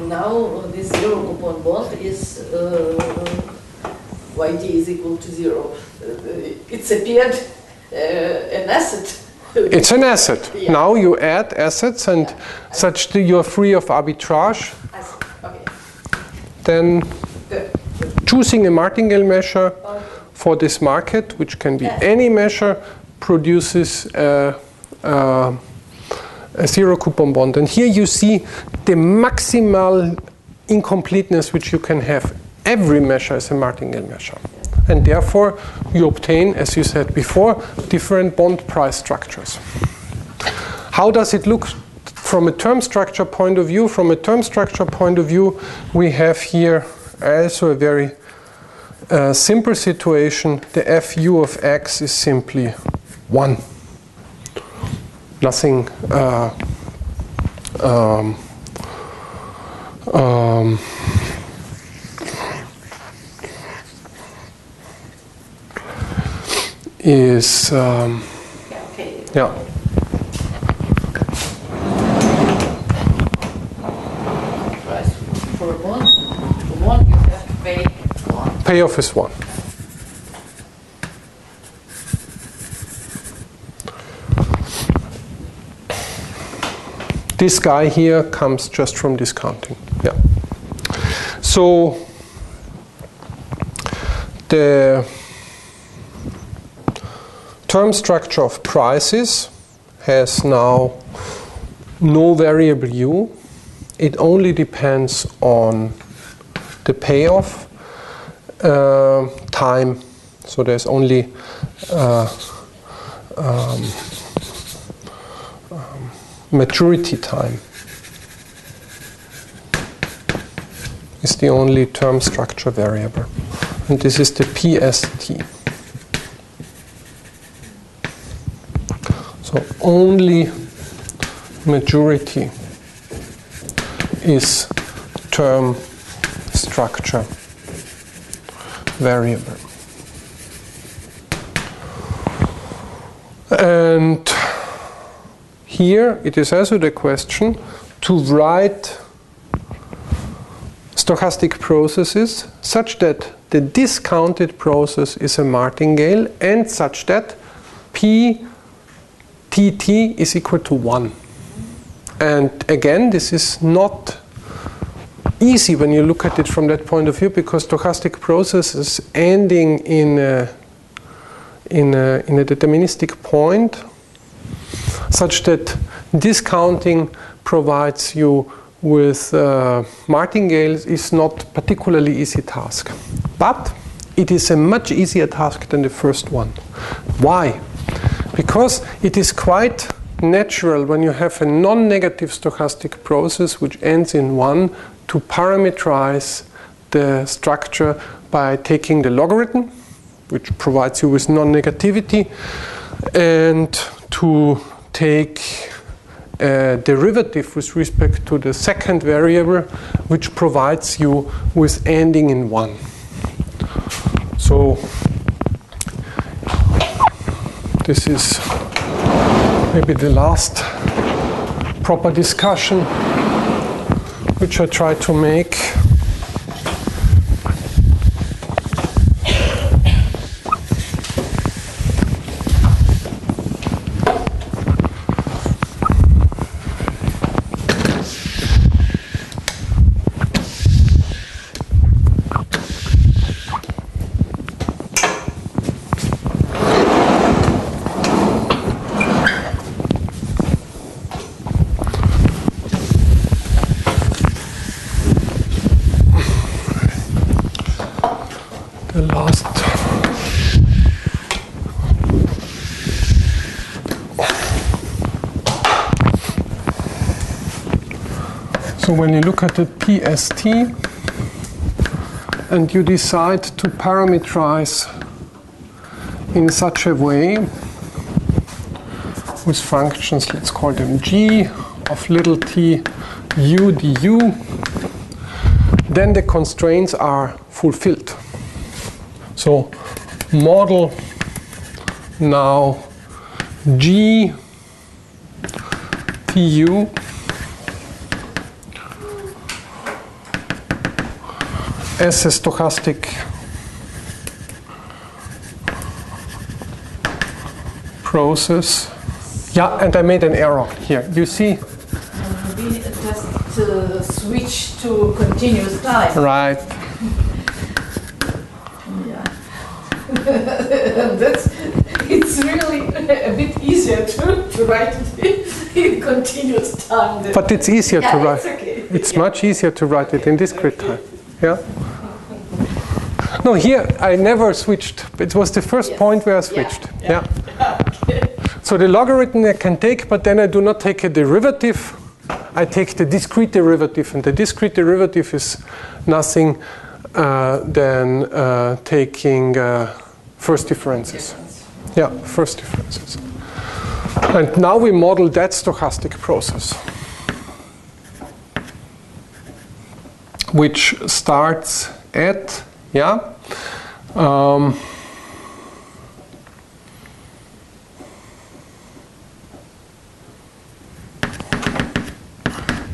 now this 0 coupon bond is YT is equal to 0. It's appeared an asset It's an asset. Yeah. Now you add assets and such that you're free of arbitrage. Okay. Then Good. choosing a martingale measure for this market, which can be any measure, produces a zero coupon bond. And here you see the maximal incompleteness which you can have. Every measure is a martingale measure. And therefore, you obtain, as you said before, different bond price structures. How does it look from a term structure point of view? From a term structure point of view, we have here also a very simple situation. The fu of x is simply 1. Nothing is Okay. yeah. Price for a bond. For one, you have to pay 1. Payoff is 1. This guy here comes just from discounting. Yeah. So the term structure of prices has now no variable u. It only depends on the payoff time. So there's only maturity time is the only term structure variable. And this is the PST. So only maturity is term structure variable. And here it is also the question to write stochastic processes such that the discounted process is a martingale and such that P TT is equal to 1. And again, this is not easy when you look at it from that point of view, because stochastic processes ending in a deterministic point such that discounting provides you with martingales is not particularly easy task. But it is a much easier task than the first one. Why? Because it is quite natural when you have a non-negative stochastic process which ends in 1 to parameterize the structure by taking the logarithm, which provides you with non-negativity, and to take a derivative with respect to the second variable, which provides you with ending in 1. So this is maybe the last proper discussion which I try to make. So when you look at the PST and you decide to parameterize in such a way with functions, let's call them g of little t u du, then the constraints are fulfilled. So model now g tu as a stochastic process Yeah, and I made an error here. You see? Maybe just switch to continuous time. Right. Yeah. It's really a bit easier to write it in continuous time. But it's easier to write. It's okay. It's much easier to write it in discrete time. Yeah. No, here I never switched. It was the first point where I switched. Yeah. Okay. So the logarithm I can take, but then I do not take a derivative. I take the discrete derivative, and the discrete derivative is nothing than taking first differences. Yeah, first differences. And now we model that stochastic process, which starts at,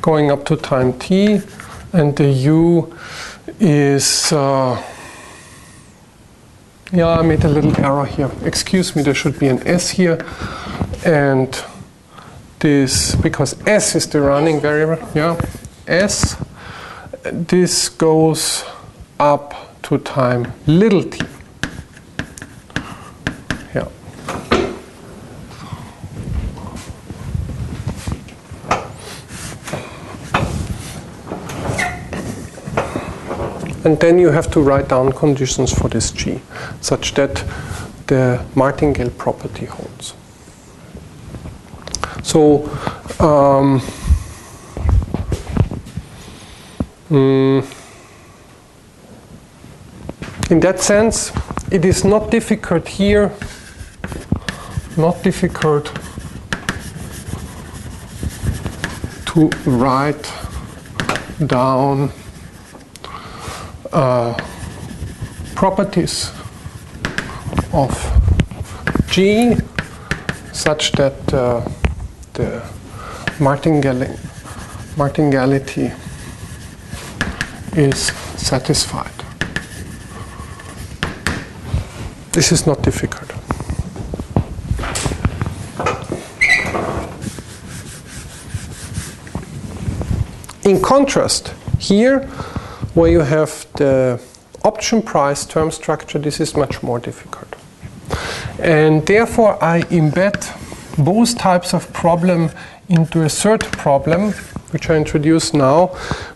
going up to time t, and the u is, I made a little error here. Excuse me, there should be an s here. And this, because s is the running variable, s, this goes up to time little t. Yeah. And then you have to write down conditions for this G, such that the martingale property holds. So, in that sense, it is not difficult here, to write down properties of G such that the martingality is satisfied. This is not difficult. In contrast, here, where you have the option price term structure, this is much more difficult. And therefore, I embed both types of problem into a third problem, which I introduce now,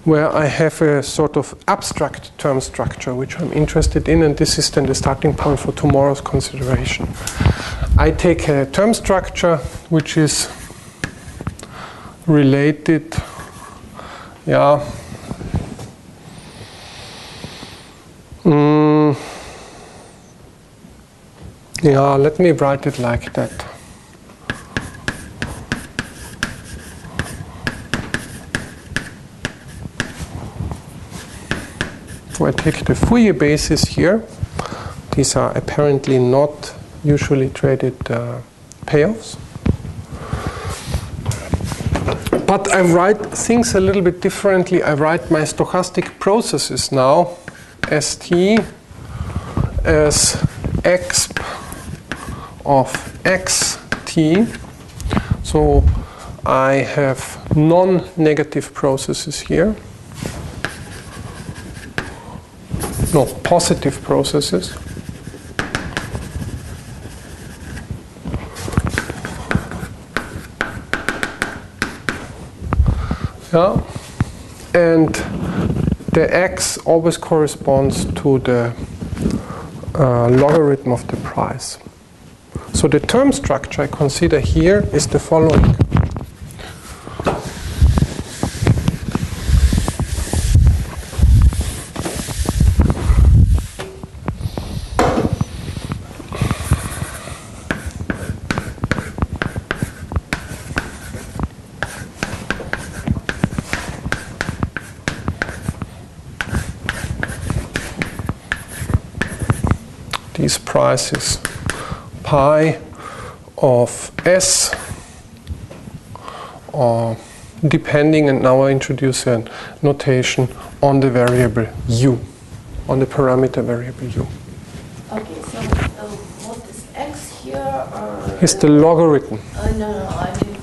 where I have a sort of abstract term structure, which I'm interested in, and this is then the starting point for tomorrow's consideration. I take a term structure which is related, let me write it like that. So I take the Fourier basis here. These are apparently not usually traded payoffs. But I write things a little bit differently. I write my stochastic processes now, ST, as exp of xt. So I have non-negative processes here. No, positive processes. And the x always corresponds to the logarithm of the price. So the term structure I consider here is the following. These prices pi of s, depending, and now I introduce a notation on the variable u, on the parameter variable u. Okay, so what is x here? It's the logarithm. No, I mean,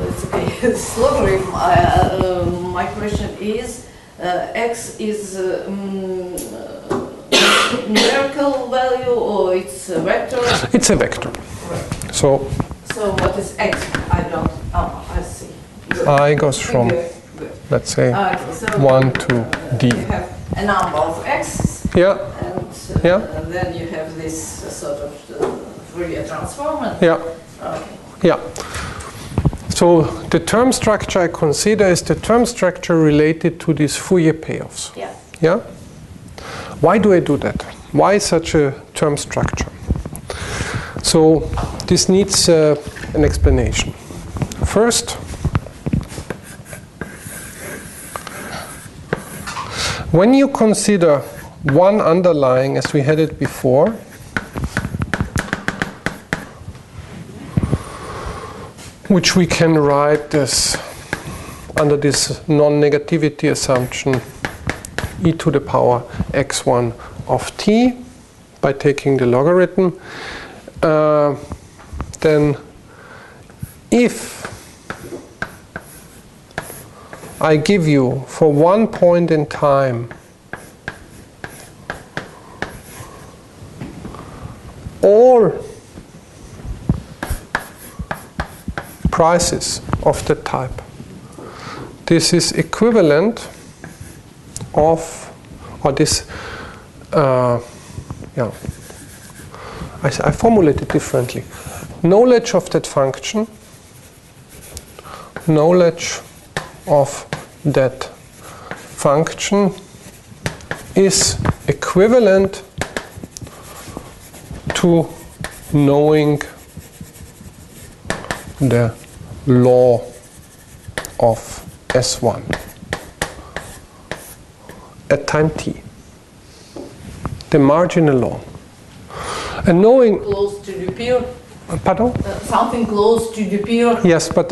it's okay. It's logarithm. My question is, x is numerical value or it's a vector? It's a vector. Right. So what is x? I don't. Oh, I see. Good. I goes from, Good. let's say, So 1 to d. You have a number of x's. Yeah. And then you have this sort of Fourier transform. And Yeah. Okay. Yeah. So the term structure I consider is the term structure related to these Fourier payoffs. Yeah. Yeah? Why do I do that? Why such a term structure? So this needs an explanation. First, when you consider one underlying, as we had it before, which we can write as under this non-negativity assumption e to the power x1 of t by taking the logarithm, then if I give you for one point in time all prices of the type, this is equivalent of, or this, yeah, I formulate it differently. Knowledge of that function, knowledge of that function is equivalent to knowing the law of S1 at time t, the marginal law. And knowing close to the pure. Pardon? Something close to the pure. Yes, but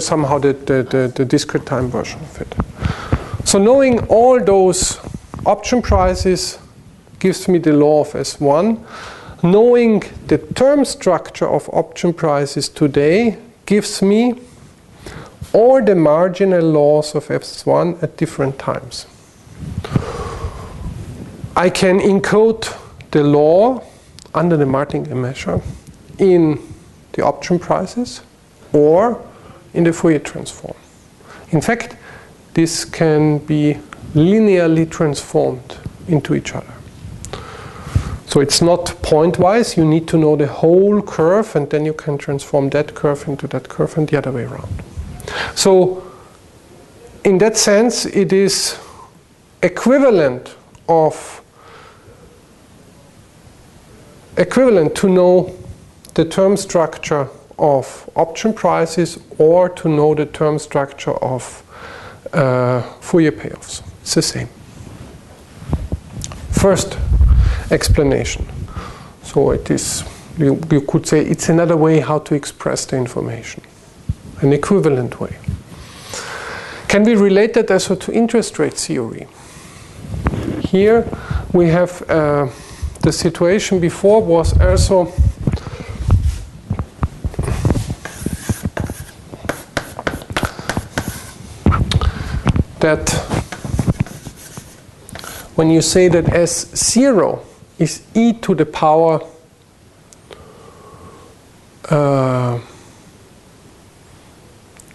somehow the discrete time version of it. So knowing all those option prices gives me the law of S1. Knowing the term structure of option prices today gives me all the marginal laws of S1 at different times. I can encode the law under the martingale measure in the option prices or in the Fourier transform. In fact, this can be linearly transformed into each other. So it's not pointwise, you need to know the whole curve and then you can transform that curve into that curve and the other way around. So in that sense it is equivalent to know the term structure of option prices or to know the term structure of Fourier payoffs. It's the same. First explanation. So it is, you could say it's another way how to express the information. An equivalent way. Can be related also to interest rate theory. Here we have the situation before was also that when you say that S0 is e to the power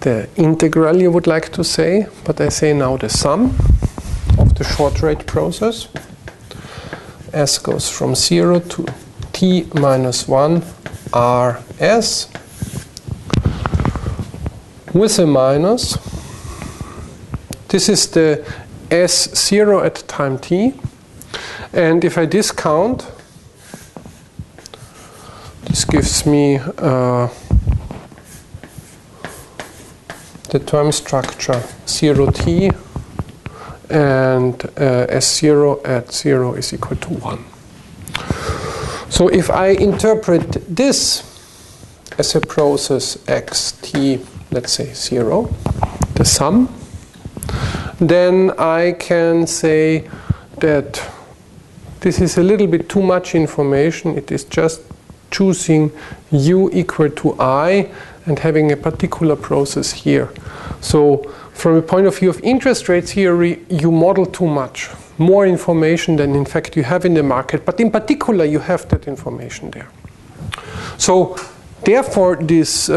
the integral you would like to say, but I say now the sum of the short rate process. S goes from 0 to t minus 1 rs with a minus. This is the S0 at time t. And if I discount, this gives me the term structure 0t and S0 at 0 is equal to 1. So if I interpret this as a process xt, let's say 0, the sum, then I can say that this is a little bit too much information. It is just choosing u equal to I and having a particular process here. So from the point of view of interest rate theory, you model too much. More information than in fact you have in the market, but in particular you have that information there. So therefore this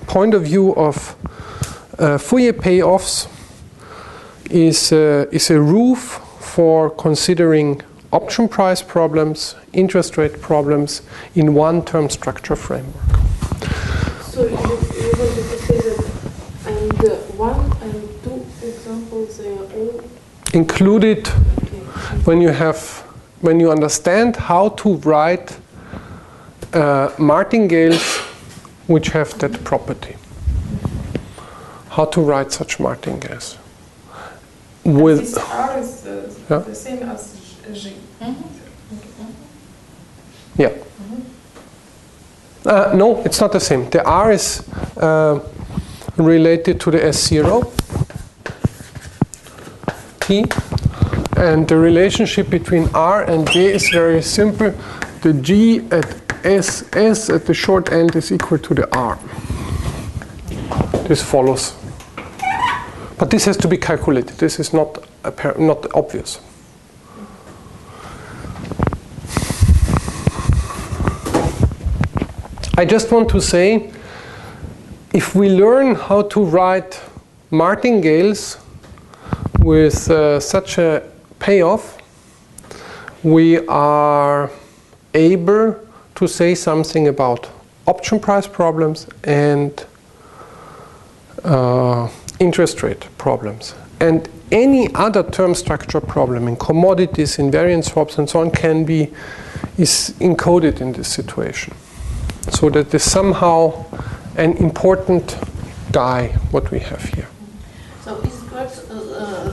point of view of Fourier payoffs is a roof for considering option price problems, interest rate problems in one-term structure framework. So you wanted to say that and 1 and 2 examples, they are all included when you understand how to write martingales which have that property. How to write such martingales. With this R is the same as G. Yeah. No, it's not the same. The R is related to the S0 T, and the relationship between R and J is very simple. The G at SS at the short end is equal to the R. This follows. But this has to be calculated. This is not obvious. I just want to say, if we learn how to write martingales with such a payoff, we are able to say something about option price problems and interest rate problems. And any other term structure problem in commodities, in variance swaps and so on is encoded in this situation. So that is somehow an important guy what we have here. So is it correct,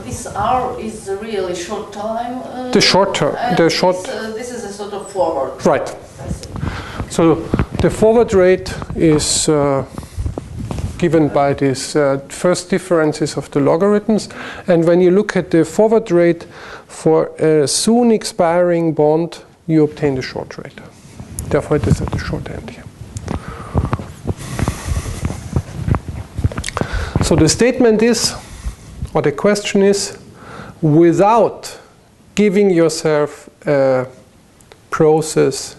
this R is really short time? The short term. This is a sort of forward. Right. So the forward rate is given by these first differences of the logarithms. And when you look at the forward rate for a soon expiring bond, you obtain the short rate. Therefore, it is at the short end here. So the statement is, or the question is, without giving yourself a process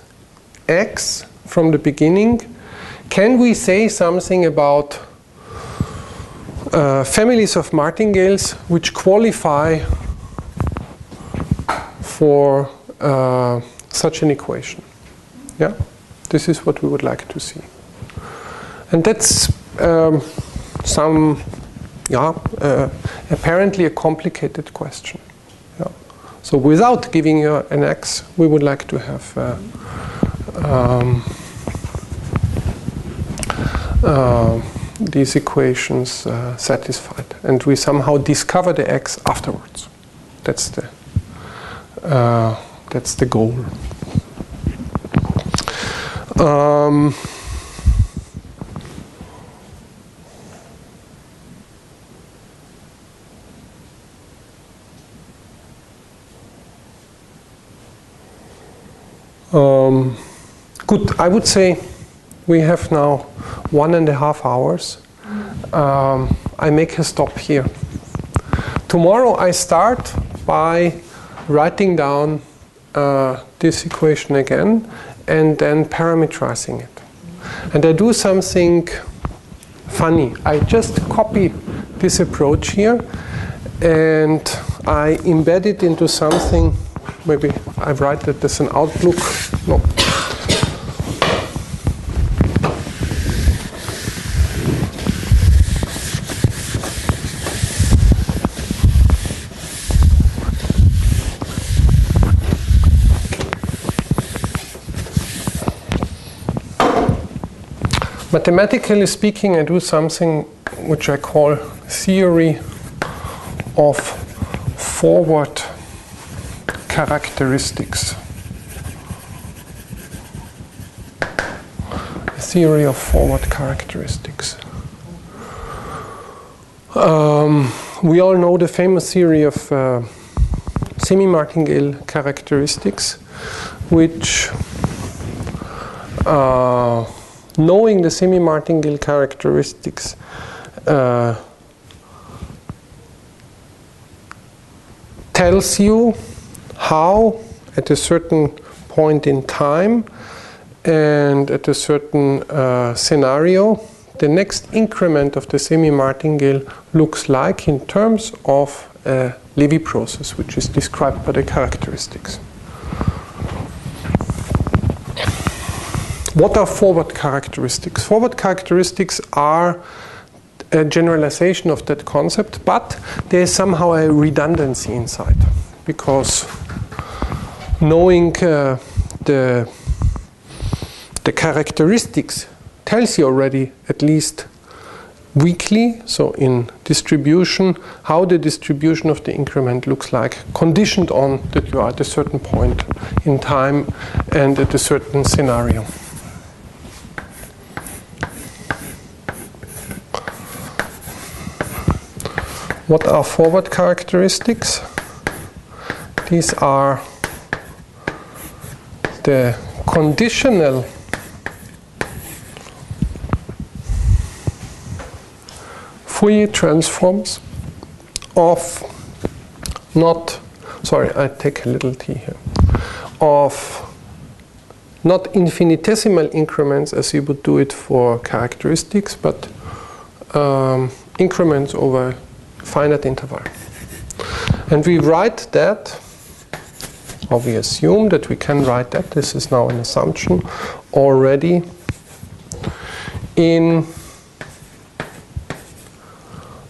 X from the beginning, can we say something about families of martingales which qualify for such an equation? Yeah, this is what we would like to see, and that's apparently a complicated question. Yeah. So without giving you an X, we would like to have these equations satisfied, and we somehow discover the X afterwards. That's the goal. Good. I would say we have now 1.5 hours. I make a stop here. Tomorrow I start by writing down this equation again and then parameterizing it. And I do something funny. I just copy this approach here and I embed it into something. Maybe I write that as an outlook. No. Mathematically speaking, I do something which I call theory of forward characteristics. A theory of forward characteristics. We all know the famous theory of semi-martingale characteristics, which knowing the semi-martingale characteristics tells you how, at a certain point in time and at a certain scenario, the next increment of the semi-martingale looks like in terms of a Levy process, which is described by the characteristics. What are forward characteristics? Forward characteristics are a generalization of that concept, but there is somehow a redundancy inside, because knowing the characteristics tells you already, at least weakly, so in distribution, how the distribution of the increment looks like, conditioned on that you are at a certain point in time and at a certain scenario. What are forward characteristics? These are the conditional Fourier transforms of not, sorry, I take a little t here, of not infinitesimal increments as you would do it for characteristics, but increments over finite interval. And we write that, or we assume that we can write that, this is now an assumption, already in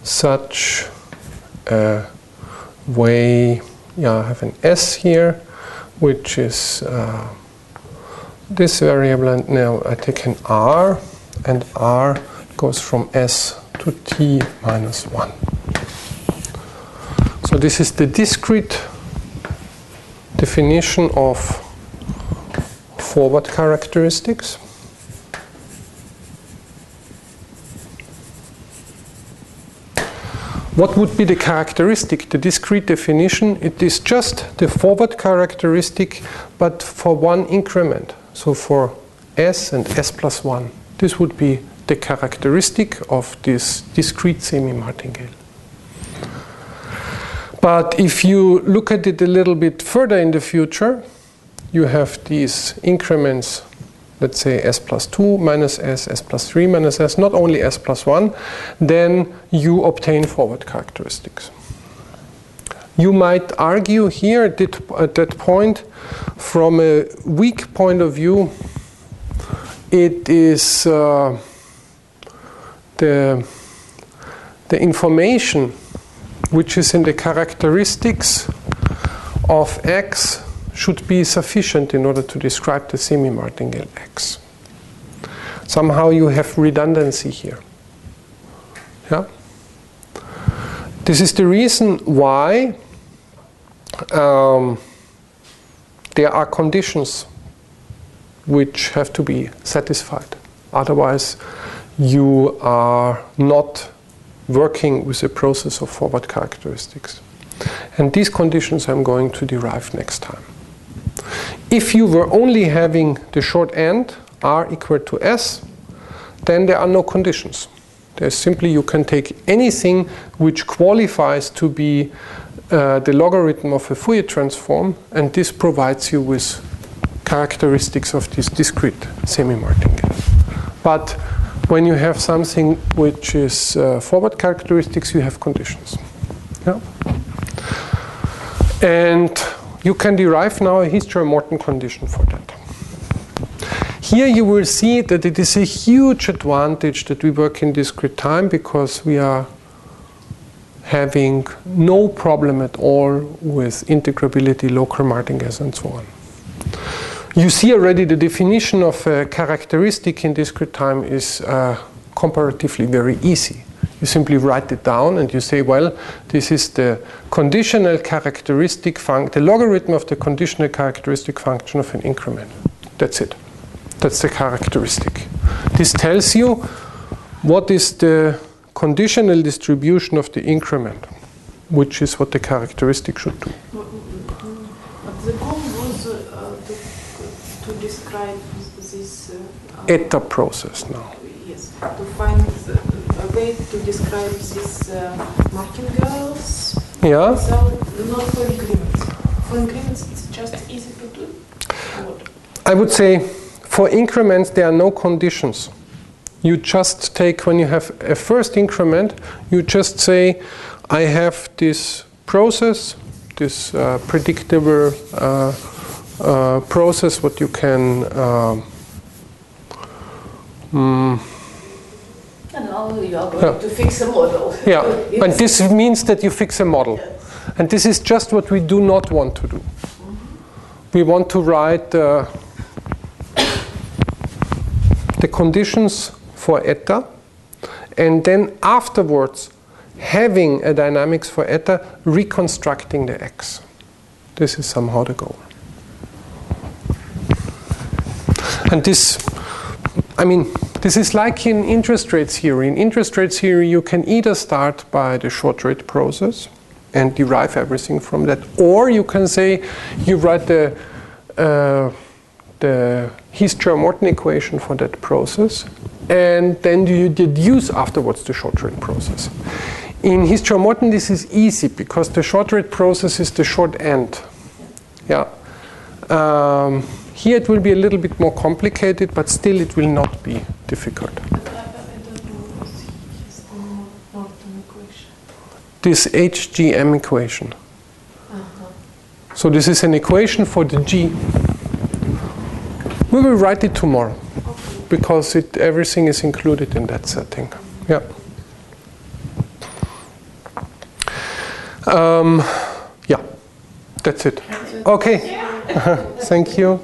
such a way. Yeah, I have an S here, which is this variable, and now I take an R, and R goes from S to T minus 1. So this is the discrete definition of forward characteristics. What would be the characteristic, the discrete definition? It is just the forward characteristic, but for one increment. So for S and S plus 1. This would be the characteristic of this discrete semi-martingale. But if you look at it a little bit further in the future, you have these increments, let's say S plus 2 minus S, S plus 3 minus S, not only S plus 1, then you obtain forward characteristics. You might argue here at that point, from a weak point of view, it is the information which is in the characteristics of X should be sufficient in order to describe the semi-martingale X. Somehow you have redundancy here. Yeah? This is the reason why there are conditions which have to be satisfied. Otherwise, you are not working with a process of forward characteristics. And these conditions I'm going to derive next time. If you were only having the short end, R equal to S, then there are no conditions. There's simply, you can take anything which qualifies to be the logarithm of a Fourier transform, and this provides you with characteristics of this discrete semi-martingale. But when you have something which is forward characteristics, you have conditions. Yeah? And you can derive now a History-Morton condition for that. Here you will see that it is a huge advantage that we work in discrete time, because we are having no problem at all with integrability, local martingales, and so on. You see already the definition of a characteristic in discrete time is comparatively very easy. You simply write it down and you say, well, this is the conditional characteristic function, the logarithm of the conditional characteristic function of an increment. That's it. That's the characteristic. This tells you what is the conditional distribution of the increment, which is what the characteristic should do. But the goal was to describe this eta process now. Yes, to find a way to describe these martingales. Yeah. So not for increments. For increments, it's just easy to do. I would say for increments there are no conditions. You just take, when you have a first increment, you just say, I have this process, this predictable process, what you can and now you are going to fix a model. Yeah, and this means that you fix a model. Yes. And this is just what we do not want to do. We want to write the conditions for eta, and then afterwards, having a dynamics for eta, reconstructing the x. This is somehow the goal. And this, I mean, this is like in interest rate theory. In interest rate theory, you can either start by the short rate process and derive everything from that, or you can say you write the His-Morton equation for that process, and then you deduce afterwards the short rate process. In His-Morton, this is easy because the short rate process is the short end. Yeah. Here it will be a little bit more complicated, but still it will not be difficult. I don't know His-Morton equation. This HGM equation. So this is an equation for the G. We will write it tomorrow because everything is included in that setting. Yeah. Yeah, that's it. Okay. Thank you.